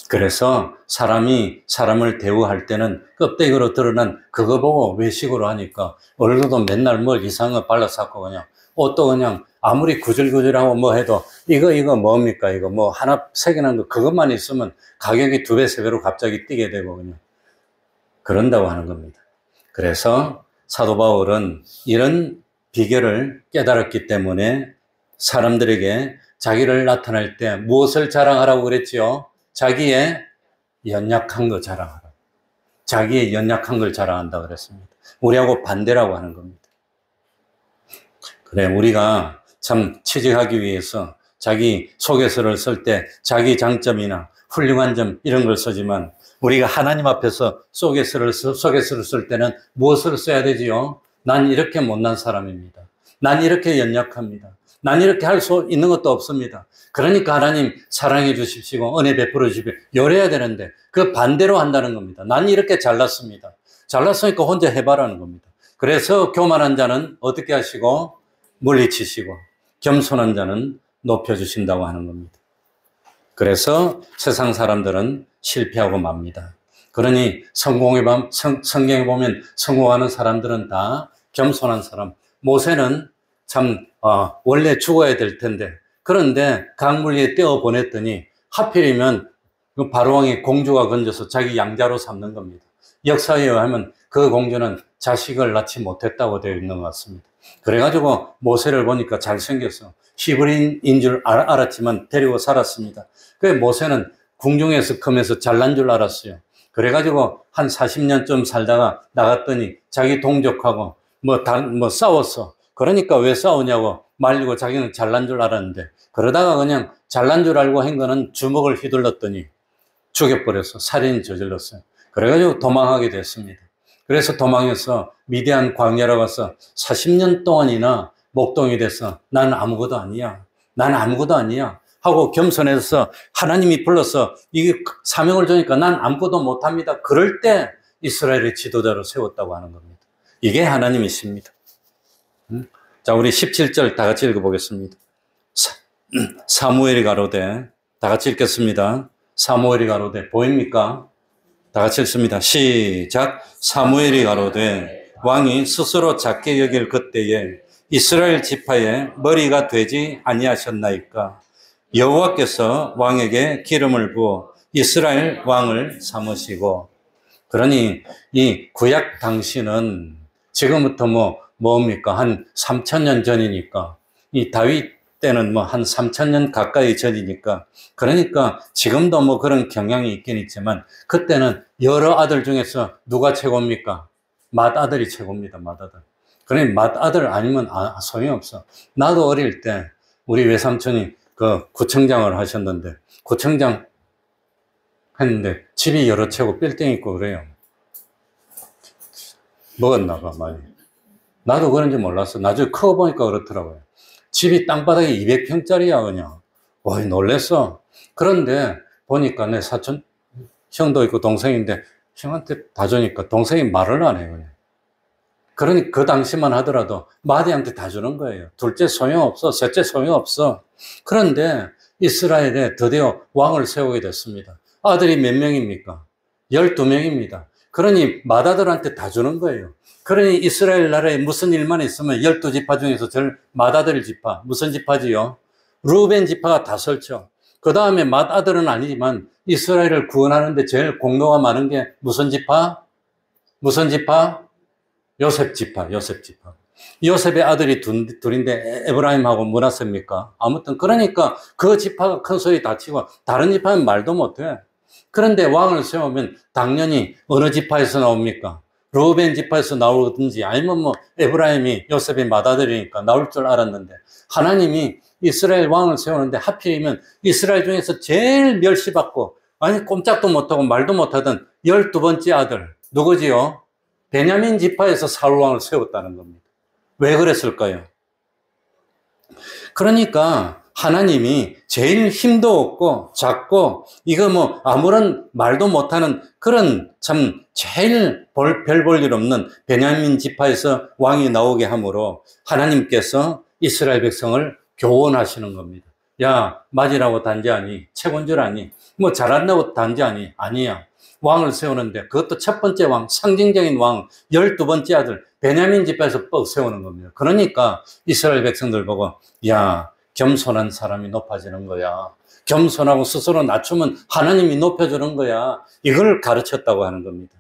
그래서 사람이 사람을 대우할 때는 껍데기로 드러난 그거 보고 외식으로 하니까 얼굴도 맨날 뭘 이상한 거 발라쌌고 그냥 옷도 그냥 아무리 구질구질하고 뭐 해도 이거 뭡니까? 이거 뭐 하나 새겨난 거 그것만 있으면 가격이 2배, 3배로 갑자기 뛰게 되고 그냥 그런다고 하는 겁니다. 그래서 사도 바울은 이런 비결을 깨달았기 때문에 사람들에게 자기를 나타낼 때 무엇을 자랑하라고 그랬지요? 자기의 연약한 거 자랑하라. 자기의 연약한 걸 자랑한다 그랬습니다. 우리하고 반대라고 하는 겁니다. 그래, 우리가 참 취직하기 위해서 자기 소개서를 쓸 때 자기 장점이나 훌륭한 점 이런 걸 쓰지만 우리가 하나님 앞에서 소개서를 쓸 때는 무엇을 써야 되지요? 난 이렇게 못난 사람입니다. 난 이렇게 연약합니다. 난 이렇게 할 수 있는 것도 없습니다. 그러니까 하나님 사랑해 주십시오. 은혜 베풀어 주십시오. 이래야 되는데 그 반대로 한다는 겁니다. 난 이렇게 잘났습니다. 잘났으니까 혼자 해봐라는 겁니다. 그래서 교만한 자는 어떻게 하시고 물리치시고 겸손한 자는 높여주신다고 하는 겁니다. 그래서 세상 사람들은 실패하고 맙니다. 그러니 성경에 보면 성공하는 사람들은 다 겸손한 사람. 모세는 참 원래 죽어야 될 텐데 그런데 강물 위에 떼어 보냈더니 하필이면 그 바로왕의 공주가 건져서 자기 양자로 삼는 겁니다. 역사에 의하면 그 공주는 자식을 낳지 못했다고 되어 있는 것 같습니다. 그래가지고 모세를 보니까 잘생겼어. 히브리인인 줄 알았지만 데리고 살았습니다. 그 모세는 궁중에서 크면서 잘난 줄 알았어요. 그래가지고 한 40년쯤 살다가 나갔더니 자기 동족하고 뭐 싸웠어. 그러니까 왜 싸우냐고 말리고 자기는 잘난 줄 알았는데 그러다가 그냥 잘난 줄 알고 한 거는 주먹을 휘둘렀더니 죽여버렸어. 살인 저질렀어요. 그래가지고 도망하게 됐습니다. 그래서 도망해서 미디안 광야로 가서 40년 동안이나 목동이 돼서 나는 아무것도 아니야. 나는 아무것도 아니야. 하고 겸손해서 하나님이 불러서 이게 사명을 주니까 난 아무것도 못합니다. 그럴 때 이스라엘의 지도자로 세웠다고 하는 겁니다. 이게 하나님이십니다. 자, 우리 17절 다 같이 읽어보겠습니다. 사무엘이 가로되, 다 같이 읽겠습니다. 사무엘이 가로되, 보입니까? 다 같이 읽습니다. 시작. 사무엘이 가로되, 왕이 스스로 작게 여길 그때에 이스라엘 지파의 머리가 되지 아니하셨나이까? 여호와께서 왕에게 기름을 부어 이스라엘 왕을 삼으시고. 그러니 이 구약 당시는 지금부터 뭡니까? 한 3,000년 전이니까, 이 다윗 때는 한 3,000년 가까이 전이니까, 그러니까 지금도 그런 경향이 있긴 있지만, 그때는 여러 아들 중에서 누가 최고입니까? 맏아들이 최고입니다, 맏아들. 그러니 맏아들 아니면 소용없어. 나도 어릴 때 우리 외삼촌이 그 구청장을 하셨는데, 구청장 했는데 집이 여러 채고 빌딩 있고 그래요. 먹었나 봐, 많이. 나도 그런지 몰랐어. 나중에 커 보니까 그렇더라고요. 집이 땅바닥이 200평짜리야, 그냥. 와, 놀랬어. 그런데 보니까 내 사촌, 형도 있고 동생인데, 형한테 다 주니까 동생이 말을 안 해요, 그냥. 그러니 그 당시만 하더라도 마디한테 다 주는 거예요. 둘째 소용없어, 셋째 소용없어. 그런데 이스라엘에 드디어 왕을 세우게 됐습니다. 아들이 몇 명입니까? 12명입니다. 그러니 맏아들한테 다 주는 거예요. 그러니 이스라엘 나라에 무슨 일만 있으면 12지파 중에서 제일 맏아들 지파, 무슨 지파지요? 루벤 지파가 다 설쳐. 그 다음에 맏아들은 아니지만 이스라엘을 구원하는데 제일 공로가 많은 게 무슨 지파? 무슨 지파? 요셉 지파, 요셉 지파. 요셉의 아들이 둘인데 에브라임하고 므낫세입니까? 아무튼 그러니까 그 지파가 큰 소리 다치고 다른 지파는 말도 못해. 그런데 왕을 세우면 당연히 어느 지파에서 나옵니까? 루벤 지파에서 나오든지 아니면 에브라임이 요셉의 맏아들이니까 나올 줄 알았는데, 하나님이 이스라엘 왕을 세우는데 하필이면 이스라엘 중에서 제일 멸시받고, 아니 꼼짝도 못하고 말도 못하던 12번째 아들, 누구지요? 베냐민 지파에서 사울 왕을 세웠다는 겁니다. 왜 그랬을까요? 그러니까 하나님이 제일 힘도 없고 작고 이거 아무런 말도 못하는 그런 참 제일 별 볼 일 없는 베냐민 지파에서 왕이 나오게 함으로 하나님께서 이스라엘 백성을 교훈하시는 겁니다. 야, 맞으라고 단지 아니? 최고인 줄 아니? 잘한다고 단지 아니? 아니야. 왕을 세우는데 그것도 첫 번째 왕, 상징적인 왕, 12번째 아들 베냐민 지파에서 뻑 세우는 겁니다. 그러니까 이스라엘 백성들 보고, 야, 겸손한 사람이 높아지는 거야. 겸손하고 스스로 낮추면 하나님이 높여주는 거야. 이걸 가르쳤다고 하는 겁니다.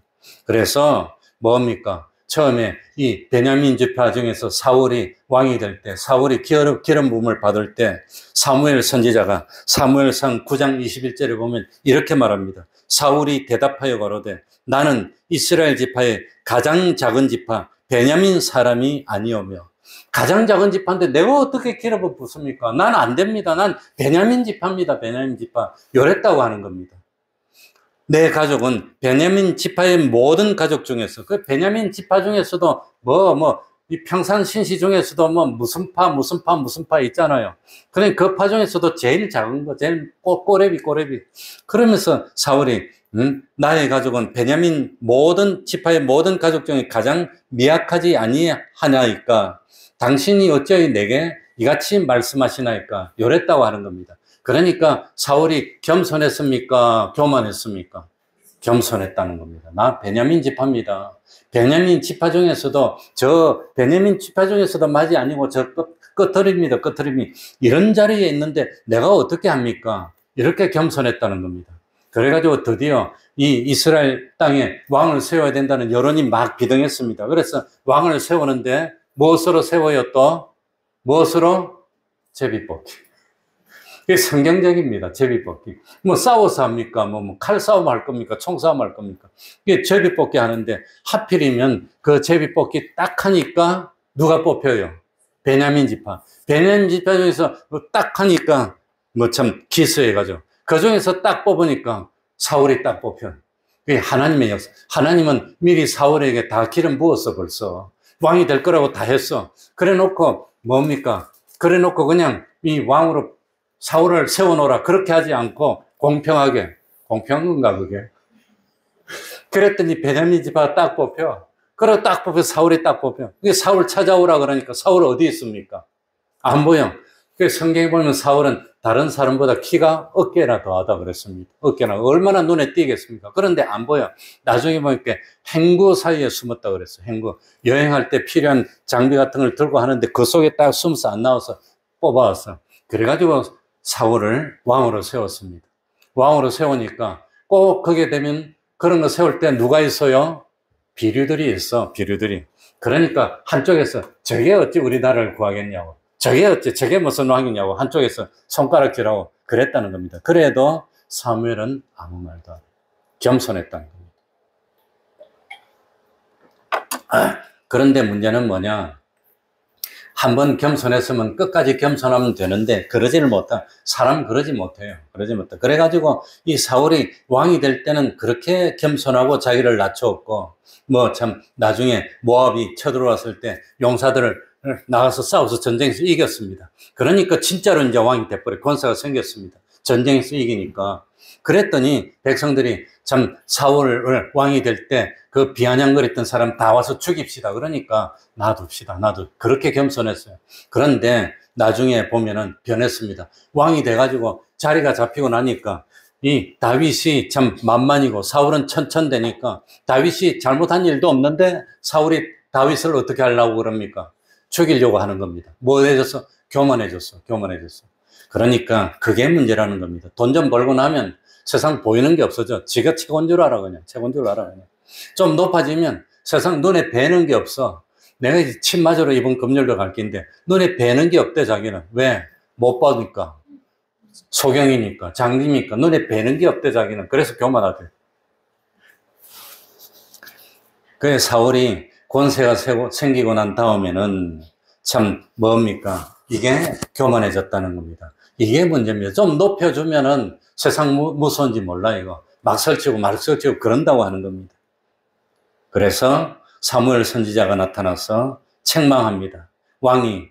그래서 뭡니까? 처음에 이 베냐민 지파 중에서 사울이 왕이 될 때, 사울이 기름 부음을 받을 때 사무엘 선지자가 사무엘상 9장 21절에 보면 이렇게 말합니다. 사울이 대답하여 가로되, 나는 이스라엘 지파의 가장 작은 지파 베냐민 사람이 아니오며. 가장 작은 지파인데 내가 어떻게 기름을 붓습니까? 난 안 됩니다. 난 베냐민 지파입니다. 베냐민 지파. 요랬다고 하는 겁니다. 내 가족은 베냐민 지파의 모든 가족 중에서, 그 베냐민 지파 중에서도 이 평산 신시 중에서도 무슨 파 있잖아요. 그러니까 그 파 중에서도 제일 작은 거, 제일 꼬레비. 그러면서 사울이, 나의 가족은 베냐민 모든 지파의 모든 가족 중에 가장 미약하지 아니하나이까? 당신이 어찌하여 내게 이같이 말씀하시나이까? 요랬다고 하는 겁니다. 그러니까 사울이 겸손했습니까? 교만했습니까? 겸손했다는 겁니다. 나 베냐민 지파입니다. 베냐민 지파 중에서도 말이 아니고 저 끝터입니다. 끝터림이 이런 자리에 있는데 내가 어떻게 합니까? 이렇게 겸손했다는 겁니다. 그래가지고 드디어 이 이스라엘 땅에 왕을 세워야 된다는 여론이 막 비등했습니다. 그래서 왕을 세우는데 무엇으로 세워요 또? 무엇으로? 제비뽑기. 이게 성경적입니다. 제비뽑기. 싸워서 합니까? 칼싸움 할 겁니까? 총싸움 할 겁니까? 이게 제비뽑기 하는데 하필이면 그 제비뽑기 딱 하니까 누가 뽑혀요? 베냐민 지파. 베냐민 지파 중에서 딱 하니까 참 기스해가지고 그 중에서 딱 뽑으니까 사울이 딱 뽑혀. 그게 하나님의 역사. 하나님은 미리 사울에게 다 기름 부었어, 벌써. 왕이 될 거라고 다 했어. 그래 놓고, 뭡니까? 그래 놓고 그냥 이 왕으로 사울을 세워놓으라. 그렇게 하지 않고, 공평하게. 공평한 건가, 그게? 그랬더니 베냐민 지파가 딱 뽑혀. 그러고 딱 뽑혀, 사울이 딱 뽑혀. 그게 사울 찾아오라 그러니까 사울 어디 있습니까? 안 보여. 그 성경에 보면 사울은 다른 사람보다 키가 어깨나 더하다 그랬습니다. 어깨나 얼마나 눈에 띄겠습니까? 그런데 안 보여. 나중에 보니까 행구 사이에 숨었다 그랬어요. 행구. 여행할 때 필요한 장비 같은 걸 들고 하는데 그 속에 딱 숨어서 안 나와서 뽑아왔어. 그래가지고 사울을 왕으로 세웠습니다. 왕으로 세우니까 꼭 그게 되면 그런 거 세울 때 누가 있어요? 비류들이 있어. 비류들이. 그러니까 한쪽에서 저게 어찌 우리나라를 구하겠냐고. 저게 무슨 왕이냐고 한쪽에서 손가락질하고 그랬다는 겁니다. 그래도 사무엘은 아무 말도 안 해요. 겸손했다는 겁니다. 그런데 문제는 뭐냐? 한번 겸손했으면 끝까지 겸손하면 되는데 그러지를 못하. 사람 그러지 못해요. 그러지 못해. 그래가지고 이 사울이 왕이 될 때는 그렇게 겸손하고 자기를 낮추었고 뭐 참 나중에 모압이 쳐들어왔을 때 용사들을 나가서 싸워서 전쟁에서 이겼습니다. 그러니까 진짜로 이제 왕이 돼버려 권세가 생겼습니다. 전쟁에서 이기니까. 그랬더니 백성들이 참 사울을 왕이 될 때 그 비아냥거렸던 사람 다 와서 죽입시다. 그러니까 놔둡시다. 그렇게 겸손했어요. 그런데 나중에 보면은 변했습니다. 왕이 돼가지고 자리가 잡히고 나니까 이 다윗이 참 만만이고 사울은 천천되니까 다윗이 잘못한 일도 없는데 사울이 다윗을 어떻게 하려고 그럽니까? 죽이려고 하는 겁니다. 뭐 해줬어? 교만해졌어. 그러니까 그게 문제라는 겁니다. 돈 좀 벌고 나면 세상 보이는 게 없어져. 지가 최고인 줄 알아, 그냥. 좀 높아지면 세상 눈에 뵈는 게 없어. 내가 이제 침 맞으러 이번 금요일도 갈 긴데 눈에 뵈는 게 없대, 자기는. 왜? 못 보니까. 소경이니까, 장님이니까 눈에 뵈는 게 없대, 자기는. 그래서 교만하대. 그래, 사울이 권세가 생기고 난 다음에는 참 뭡니까? 이게 교만해졌다는 겁니다. 이게 문제입니다. 좀 높여주면은 세상 무서운지 몰라, 이거. 막 설치고 말 설치고 그런다고 하는 겁니다. 그래서 사무엘 선지자가 나타나서 책망합니다. 왕이.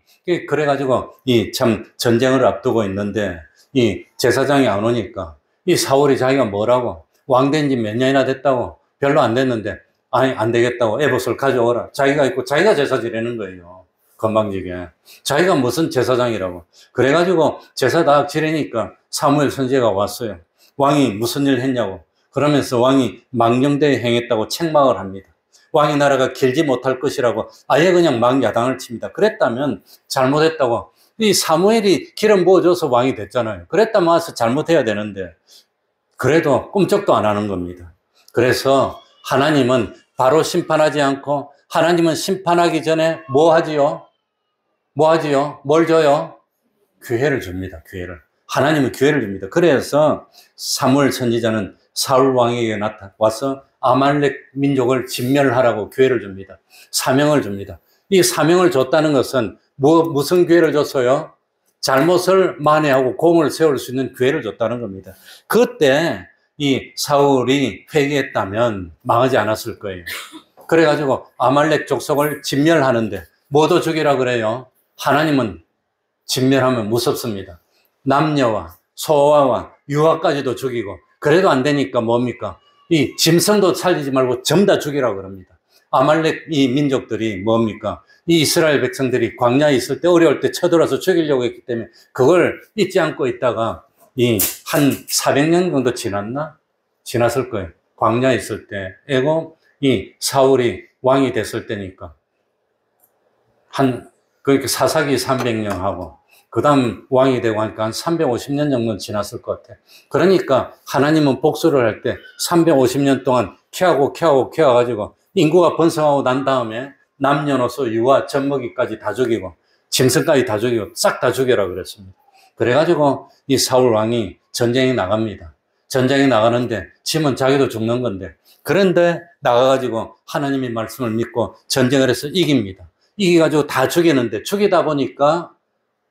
그래가지고 이 참 전쟁을 앞두고 있는데 이 제사장이 안 오니까 이 사울이 자기가 뭐라고? 왕 된 지 몇 년이나 됐다고? 별로 안 됐는데 아니, 안 되겠다고 에봇을 가져오라. 자기가 있고, 자기가 제사 지내는 거예요. 건방지게. 자기가 무슨 제사장이라고. 그래가지고 제사 다 지내니까 사무엘 선지자가 왔어요. 왕이 무슨 일 했냐고. 그러면서 왕이 망령되이 행했다고 책망을 합니다. 왕의 나라가 길지 못할 것이라고 아예 그냥 막 야단을 칩니다. 그랬다면 잘못했다고. 이 사무엘이 기름 부어줘서 왕이 됐잖아요. 그랬다면 와서 잘못해야 되는데 그래도 꿈쩍도 안 하는 겁니다. 그래서 하나님은 바로 심판하지 않고 하나님은 심판하기 전에 뭐 하지요? 뭘 줘요? 기회를 줍니다. 기회를. 하나님은 기회를 줍니다. 그래서 사무엘 선지자는 사울 왕에게 와서 아말렉 민족을 진멸하라고 기회를 줍니다. 사명을 줍니다. 이 사명을 줬다는 것은 무슨 기회를 줬어요? 잘못을 만회하고 공을 세울 수 있는 기회를 줬다는 겁니다. 그때 이 사울이 회개했다면 망하지 않았을 거예요. 그래가지고 아말렉 족속을 진멸하는데 뭐도 죽이라 그래요? 하나님은 진멸하면 무섭습니다. 남녀와 소아와 유아까지도 죽이고 그래도 안 되니까 뭡니까? 이 짐승도 살리지 말고 전부 다 죽이라 그럽니다. 아말렉 이 민족들이 뭡니까? 이 이스라엘 백성들이 광야에 있을 때 어려울 때 쳐들어서 죽이려고 했기 때문에 그걸 잊지 않고 있다가 이 한 400년 정도 지났을 거예요. 광야에 있을 때. 에고 이 사울이 왕이 됐을 때니까. 그렇게 사사기 300년 하고, 그 다음 왕이 되고 하니까 한 350년 정도 지났을 것 같아. 그러니까 하나님은 복수를 할 때 350년 동안 키워가지고 인구가 번성하고 난 다음에 남녀노소 유아 젖먹이까지 다 죽이고 짐승까지 다 죽이고 싹 다 죽여라 그랬습니다. 그래가지고 이 사울 왕이 전쟁에 나갑니다. 전쟁에 나가는데 지면 자기도 죽는 건데 그런데 나가가지고 하나님의 말씀을 믿고 전쟁을 해서 이깁니다. 이겨가지고 다 죽이는데 죽이다 보니까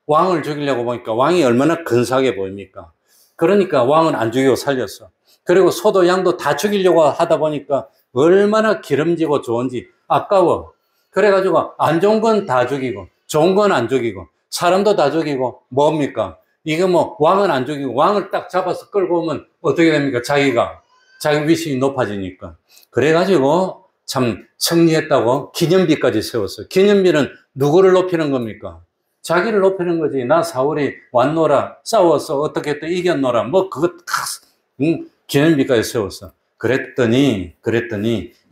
왕을 죽이려고 보니까 왕이 얼마나 근사하게 보입니까? 그러니까 왕은 안 죽이고 살렸어. 그리고 소도 양도 다 죽이려고 하다 보니까 얼마나 기름지고 좋은지 아까워. 그래가지고 안 좋은 건 다 죽이고 좋은 건 안 죽이고 사람도 다 죽이고 뭡니까? 이거 뭐 왕은 안 죽이고 왕을 딱 잡아서 끌고 오면 어떻게 됩니까? 자기 위신이 높아지니까. 그래가지고 참 승리했다고 기념비까지 세웠어요. 기념비는 누구를 높이는 겁니까? 자기를 높이는 거지. 나 사울이 왔노라, 싸웠어, 어떻게 또 이겼노라, 뭐 그것 기념비까지 세웠어. 그랬더니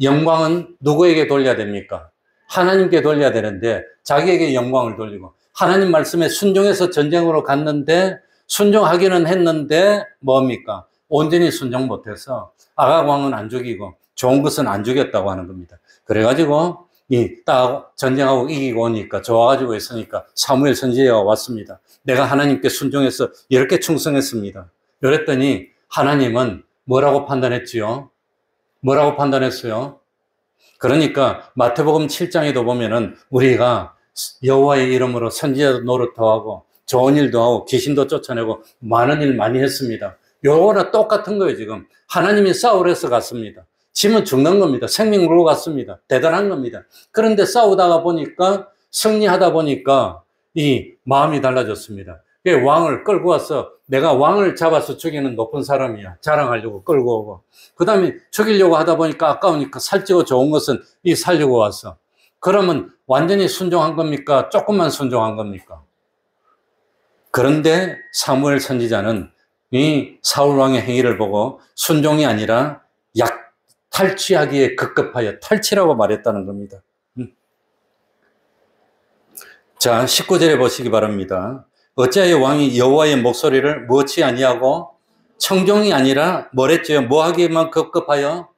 영광은 누구에게 돌려야 됩니까? 하나님께 돌려야 되는데 자기에게 영광을 돌리고 하나님 말씀에 순종해서 전쟁으로 갔는데 순종하기는 했는데 뭡니까? 온전히 순종 못해서 아각 왕은 안 죽이고 좋은 것은 안 죽였다고 하는 겁니다. 그래가지고 딱 전쟁하고 이기고 오니까 좋아가지고 있으니까 사무엘 선지자가 왔습니다. 내가 하나님께 순종해서 이렇게 충성했습니다. 그랬더니 하나님은 뭐라고 판단했지요? 뭐라고 판단했어요? 그러니까 마태복음 7장에도 보면은 우리가 여호와의 이름으로 선지자 노릇도 하고 좋은 일도 하고 귀신도 쫓아내고 많은 일 많이 했습니다. 요거랑 똑같은 거예요. 지금 하나님이 싸우려서 갔습니다. 지면 죽는 겁니다. 생명 물고 갔습니다. 대단한 겁니다. 그런데 싸우다가 보니까 승리하다 보니까 이 마음이 달라졌습니다. 왕을 끌고 와서 내가 왕을 잡아서 죽이는 높은 사람이야. 자랑하려고 끌고 오고. 그 다음에 죽이려고 하다 보니까 아까우니까 살찌고 좋은 것은 이 살려고 왔어. 그러면 완전히 순종한 겁니까? 조금만 순종한 겁니까? 그런데 사무엘 선지자는 이 사울 왕의 행위를 보고 순종이 아니라 탈취하기에 급급하여 탈취라고 말했다는 겁니다. 자, 19절에 보시기 바랍니다. 어찌하여 왕이 여호와의 목소리를 묻지 아니하고 청종이 아니라 뭐랬죠? 뭐 하기만 급급하여?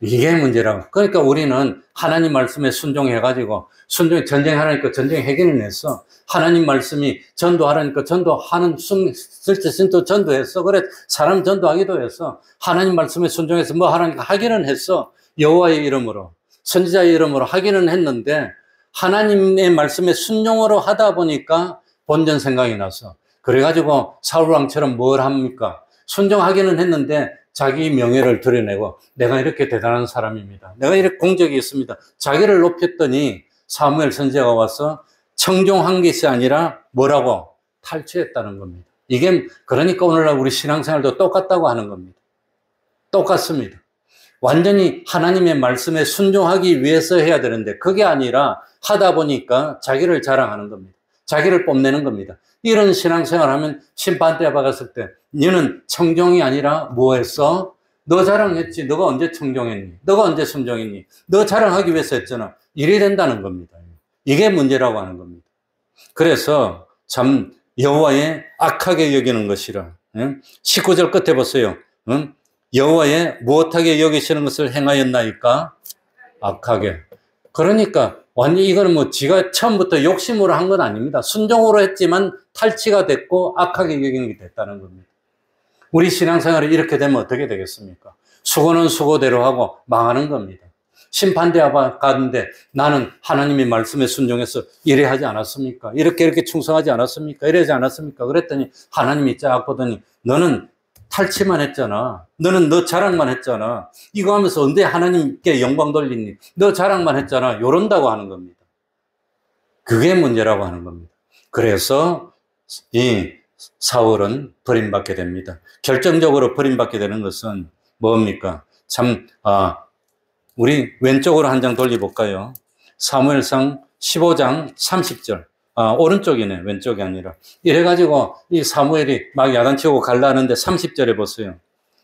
이게 문제라고. 그러니까 우리는 하나님 말씀에 순종해가지고 전쟁하라니까 전쟁 해결을 했어. 하나님 말씀이 전도하라니까 전도하는 실제 전도했어. 그래 사람 전도하기도 했어. 하나님 말씀에 순종해서 뭐 하라니까 하기는 했어. 여호와의 이름으로 선지자의 이름으로 하기는 했는데 하나님의 말씀에 순종으로 하다 보니까 본전 생각이 나서 그래가지고 사울 왕처럼 뭘 합니까? 순종하기는 했는데 자기 명예를 드러내고 내가 이렇게 대단한 사람입니다. 내가 이렇게 공적이 있습니다. 자기를 높였더니 사무엘 선지자가 와서 청종한 것이 아니라 뭐라고? 탈취했다는 겁니다. 이게 그러니까 오늘날 우리 신앙생활도 똑같다고 하는 겁니다. 똑같습니다. 완전히 하나님의 말씀에 순종하기 위해서 해야 되는데 그게 아니라 하다 보니까 자기를 자랑하는 겁니다. 자기를 뽐내는 겁니다. 이런 신앙생활을 하면 심판대에 박았을 때 너는 청종이 아니라 뭐 했어? 너 자랑했지. 너가 언제 청종했니? 너가 언제 순종했니? 너 자랑하기 위해서 했잖아. 이래 된다는 겁니다. 이게 문제라고 하는 겁니다. 그래서 참 여호와의 악하게 여기는 것이라. 19절 끝에 보세요. 여호와의 무엇하게 여기시는 것을 행하였나이까? 악하게. 그러니까 완전히 이거는 뭐 지가 처음부터 욕심으로 한 건 아닙니다. 순종으로 했지만 탈취가 됐고 악하게 여기는 게 됐다는 겁니다. 우리 신앙생활이 이렇게 되면 어떻게 되겠습니까? 수고는 수고대로 하고 망하는 겁니다. 심판대에 가는데 나는 하나님의 말씀에 순종해서 이래 하지 않았습니까? 이렇게 충성하지 않았습니까? 이러지 않았습니까? 그랬더니 하나님이 쫙 보더니 너는 탈취만 했잖아. 너는 너 자랑만 했잖아. 이거 하면서 언제 하나님께 영광 돌리니? 너 자랑만 했잖아. 요런다고 하는 겁니다. 그게 문제라고 하는 겁니다. 그래서 이 사울은 버림받게 됩니다. 결정적으로 버림받게 되는 것은 뭡니까? 참, 우리 왼쪽으로 한 장 돌려볼까요? 사무엘상 15장 30절. 오른쪽이네. 왼쪽이 아니라. 이래가지고 이 사무엘이 막 야단치고 갈라하는데 30절에 보세요.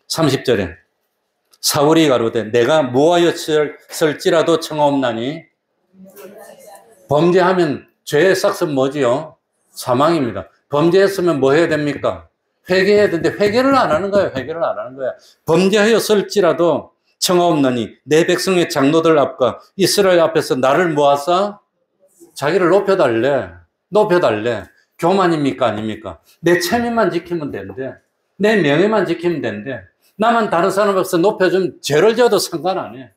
30절에 사울이 가로되 내가 무하였을지라도 청하옵나니 범죄하면 죄의 삭은 뭐지요? 사망입니다. 범죄했으면 뭐 해야 됩니까? 회개해야 되는데 회개를 안 하는 거예요. 회개를 안 하는 거야. 범죄하였을지라도 청하옵나니 내 백성의 장로들 앞과 이스라엘 앞에서 나를 모아서 자기를 높여달래. 교만입니까? 아닙니까? 내 체면만 지키면 되는데, 내 명예만 지키면 되는데, 나만 다른 사람 앞에서 높여주면 죄를 져도 상관 안 해.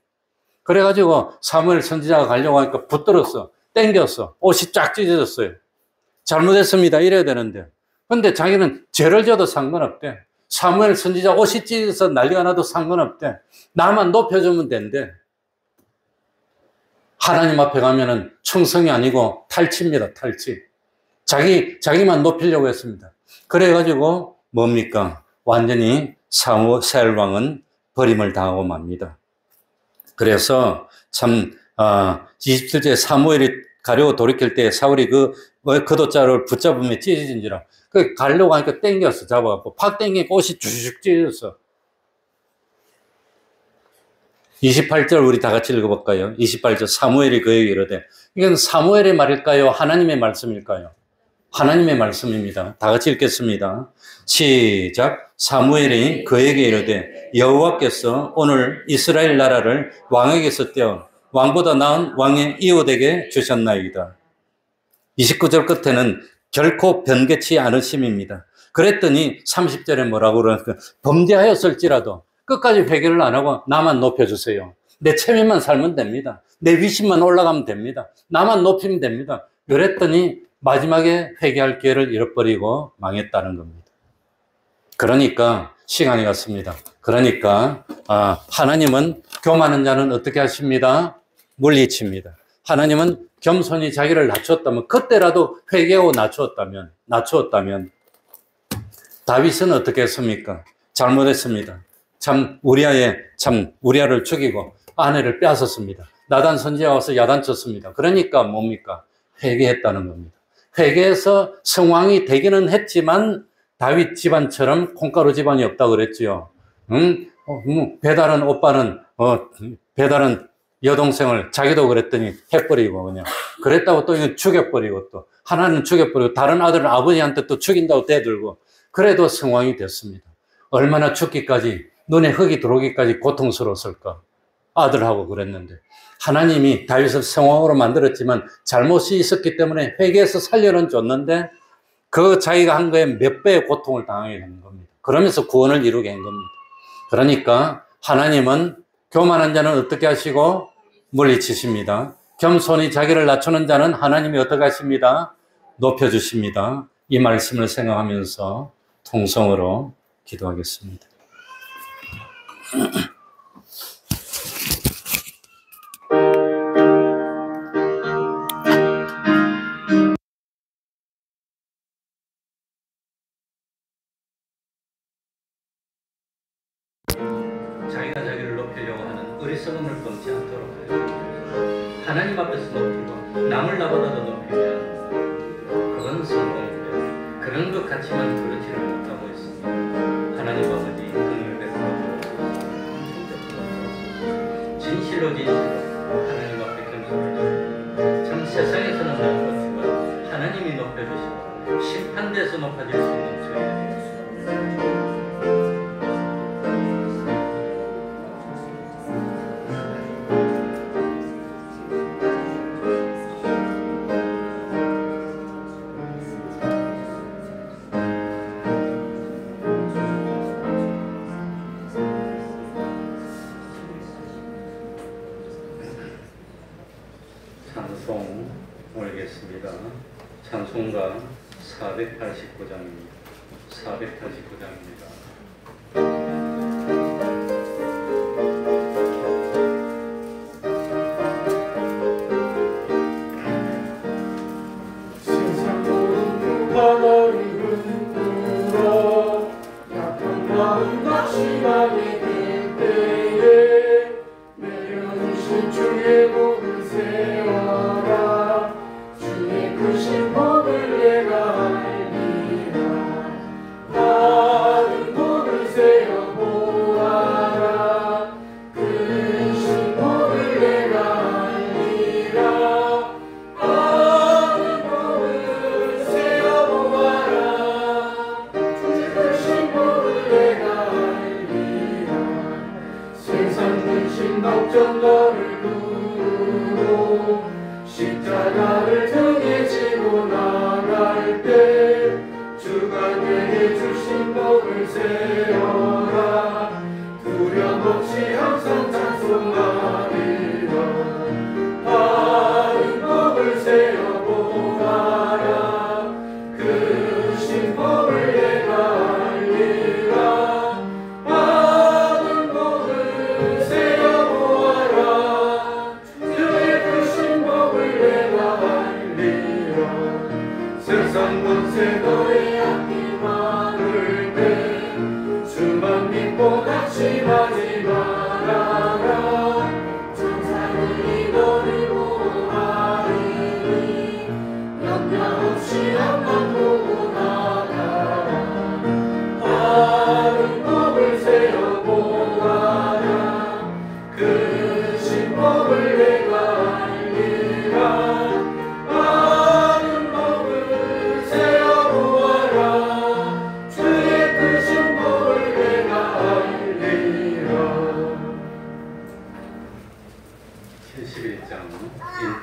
그래가지고 사무엘 선지자가 가려고 하니까 붙들었어. 땡겼어. 옷이 쫙 찢어졌어요. 잘못했습니다. 이래야 되는데. 근데 자기는 죄를 져도 상관없대. 사무엘 선지자 옷이 찢어서 난리가 나도 상관없대. 나만 높여주면 된대. 하나님 앞에 가면은 충성이 아니고 탈취입니다. 탈취. 자기만 높이려고 했습니다. 그래가지고 뭡니까? 완전히 사무엘 왕은 버림을 당하고 맙니다. 그래서 참 27절 사무엘이 가려고 돌이킬 때 사울이 그 겉옷자루를 붙잡으며 찢어진지라. 그 가려고 하니까 땡겼어. 잡아갖고 팍 땡기니까 옷이 쭉 찢어졌어. 28절 우리 다 같이 읽어볼까요? 28절 사무엘이 그에게 이르되, 이건 사무엘의 말일까요? 하나님의 말씀일까요? 하나님의 말씀입니다. 다 같이 읽겠습니다. 시작. 사무엘이 그에게 이르되, 여호와께서 오늘 이스라엘 나라를 왕에게서 떼어 왕보다 나은 왕의 이웃에게 주셨나이다. 29절 끝에는 결코 변개치 않으심입니다. 그랬더니 30절에 뭐라고 그러니까 범죄하였을지라도 끝까지 회개를 안 하고 나만 높여주세요. 내 체면만 살면 됩니다. 내 위신만 올라가면 됩니다. 나만 높이면 됩니다. 그랬더니 마지막에 회개할 기회를 잃어버리고 망했다는 겁니다. 그러니까 시간이 갔습니다. 그러니까 하나님은 교만한 자는 어떻게 하십니다? 물리칩니다. 하나님은 겸손히 자기를 낮췄다면, 그때라도 회개하고 낮추었다면 다윗은 어떻게 했습니까? 잘못했습니다. 우리아를 죽이고 아내를 빼앗았습니다. 나단 선지자가 와서 야단쳤습니다. 그러니까 뭡니까? 회개했다는 겁니다. 회개해서 성왕이 되기는 했지만 다윗 집안처럼 콩가루 집안이 없다고 그랬지요. 배다른 오빠는 배다른 여동생을 자기도 그랬더니 해버리고 그냥 그랬다고 또 이거 죽여버리고 또 하나는 죽여버리고 다른 아들은 아버지한테 또 죽인다고 대들고 그래도 성왕이 됐습니다. 얼마나 죽기까지 눈에 흙이 들어오기까지 고통스러웠을까. 아들하고 그랬는데 하나님이 다윗을 성왕으로 만들었지만 잘못이 있었기 때문에 회개해서 살려는 줬는데 그 자기가 한 거에 몇 배의 고통을 당하게 된 겁니다. 그러면서 구원을 이루게 한 겁니다. 그러니까 하나님은 교만한 자는 어떻게 하시고 물리치십니다. 겸손히 자기를 낮추는 자는 하나님이 어떻게 하십니다? 높여주십니다. 이 말씀을 생각하면서 통성으로 기도하겠습니다. 자기가 자기를 높이려고 하는 어리석음을 범치 않도록 하여 주옵소서. 하나님 앞에서 높이고 남을 나보다 더 높이면 그건 성공인데 그런 것 같지만 그렇지를 못하고 있습니다. 하나님 아버지 긍휼 베풀어 주옵소서. 진실로 하나님 앞에 겸손을 참 세상에서는 못 높이고 하나님이 높여주시고 심판대에서 높아질 수 있는 저희들이 있습니다. 찬송 올리겠습니다. 찬송가 489장입니다. 489장입니다. 그 신복을 내가 알리라.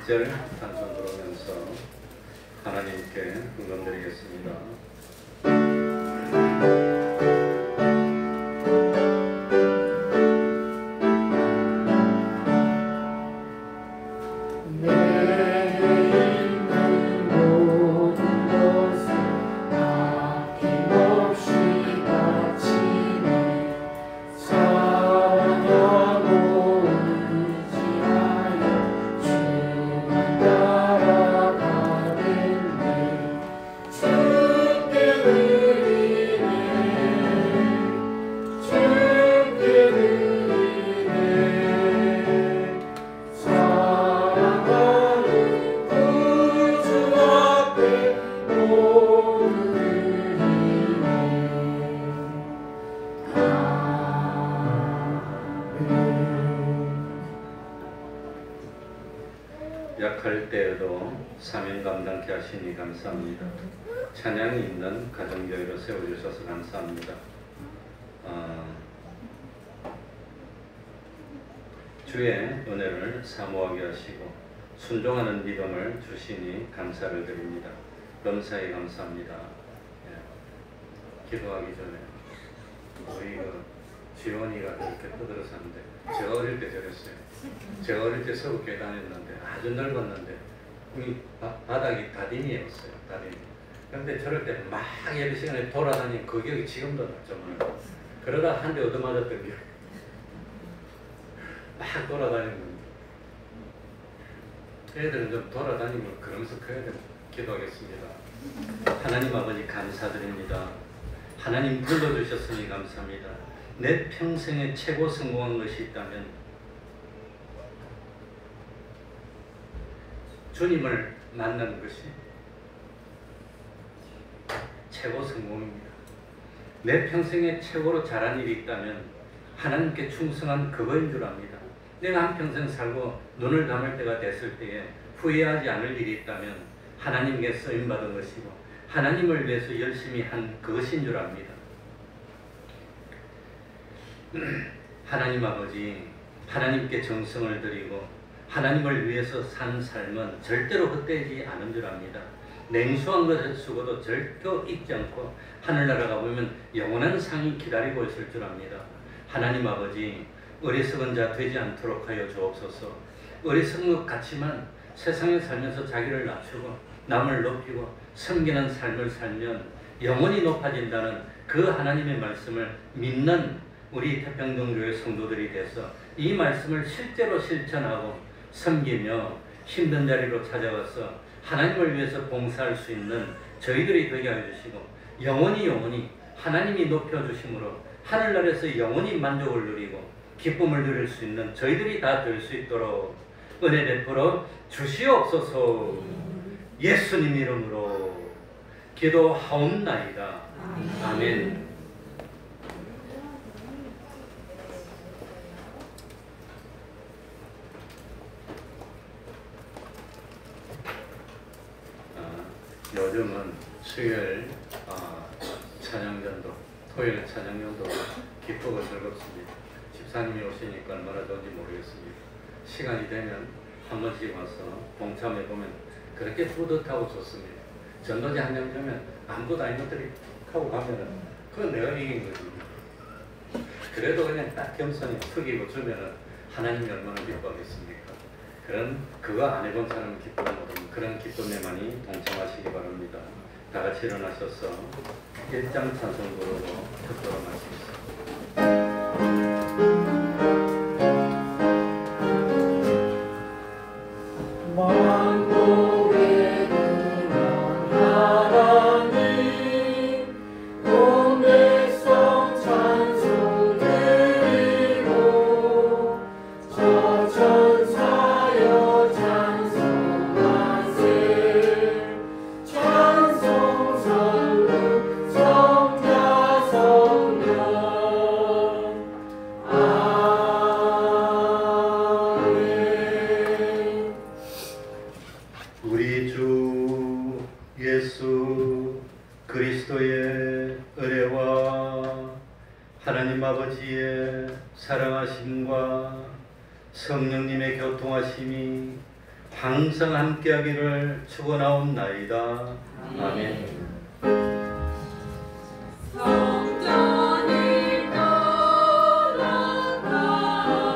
6절 찬송 부르면서 하나님께 응원드리겠습니다. 약할 때에도 사명 감당케 하시니 감사합니다. 찬양이 있는 가정교회로 세워주셔서 감사합니다. 주의 은혜를 사모하게 하시고 순종하는 믿음을 주시니 감사를 드립니다. 감사히 감사합니다. 기도하기 전에 우리 지원이가 이렇게 떠들어서 하는데 제가 어릴 때 저랬어요. 제가 어릴 때 서울교회 다녔는데 아주 넓었는데 이 바닥이 다디미였어요. 다디미. 그런데 저럴 때 막 예배 시간에 돌아다니는 그 기억이 지금도 나죠. 그러다 한 대 얻어맞았던 기억. 막 돌아다니는 애들은 좀 돌아다니면 그러면서 커야 됩니다. 기도하겠습니다. 하나님 아버지 감사드립니다. 하나님 불러주셨으니 감사합니다. 내 평생에 최고 성공한 것이 있다면 주님을 만나는 것이 최고 성공입니다. 내 평생에 최고로 잘한 일이 있다면 하나님께 충성한 그거인 줄 압니다. 내가 한평생 살고 눈을 감을 때가 됐을 때에 후회하지 않을 일이 있다면 하나님께 쓰임받은 것이고 하나님을 위해서 열심히 한 그것인 줄 압니다. 하나님 아버지, 하나님께 정성을 드리고 하나님을 위해서 산 삶은 절대로 헛되지 않은 줄 압니다. 냉수한 것을 쓰고도 절대 잊지 않고 하늘나라가 보면 영원한 상이 기다리고 있을 줄 압니다. 하나님 아버지, 어리석은 자 되지 않도록 하여 주옵소서. 어리석은 것 같지만 세상에 살면서 자기를 낮추고 남을 높이고 섬기는 삶을 살면 영원히 높아진다는 그 하나님의 말씀을 믿는 우리 태평동교회 성도들이 돼서 이 말씀을 실제로 실천하고 섬기며 힘든 자리로 찾아가서 하나님을 위해서 봉사할 수 있는 저희들이 되게 하여 주시고 영원히 하나님이 높여주심으로 하늘나라에서 영원히 만족을 누리고 기쁨을 누릴 수 있는 저희들이 다 될 수 있도록 은혜 베풀어 주시옵소서. 예수님 이름으로 기도하옵나이다. 아멘. 요즘은 수요일 찬양전도, 토요일 찬양전도 기쁘고 즐겁습니다. 집사님이 오시니까 얼마나 좋은지 모르겠습니다. 시간이 되면 한 번씩 와서 동참해보면 그렇게 뿌듯하고 좋습니다. 전도지 한 명 주면 아무것도 아닌 것들이 하고 가면은 그건 내가 이긴 거지. 그래도 그냥 딱 겸손히 숙이고 주면은 하나님이 얼마나 기뻐하겠습니까? 그거 안 해본 사람은 기쁨 모르는 그런 기쁨에만이 동참하시기 바랍니다. 다 같이 일어나셔서 1장 찬송 부르고 특도로 마치겠습니다. 우리 주 예수 그리스도의 은혜와 하나님 아버지의 사랑하심과 성령님의 교통하심이 항상 함께하기를 축원하옵나이다. 아멘.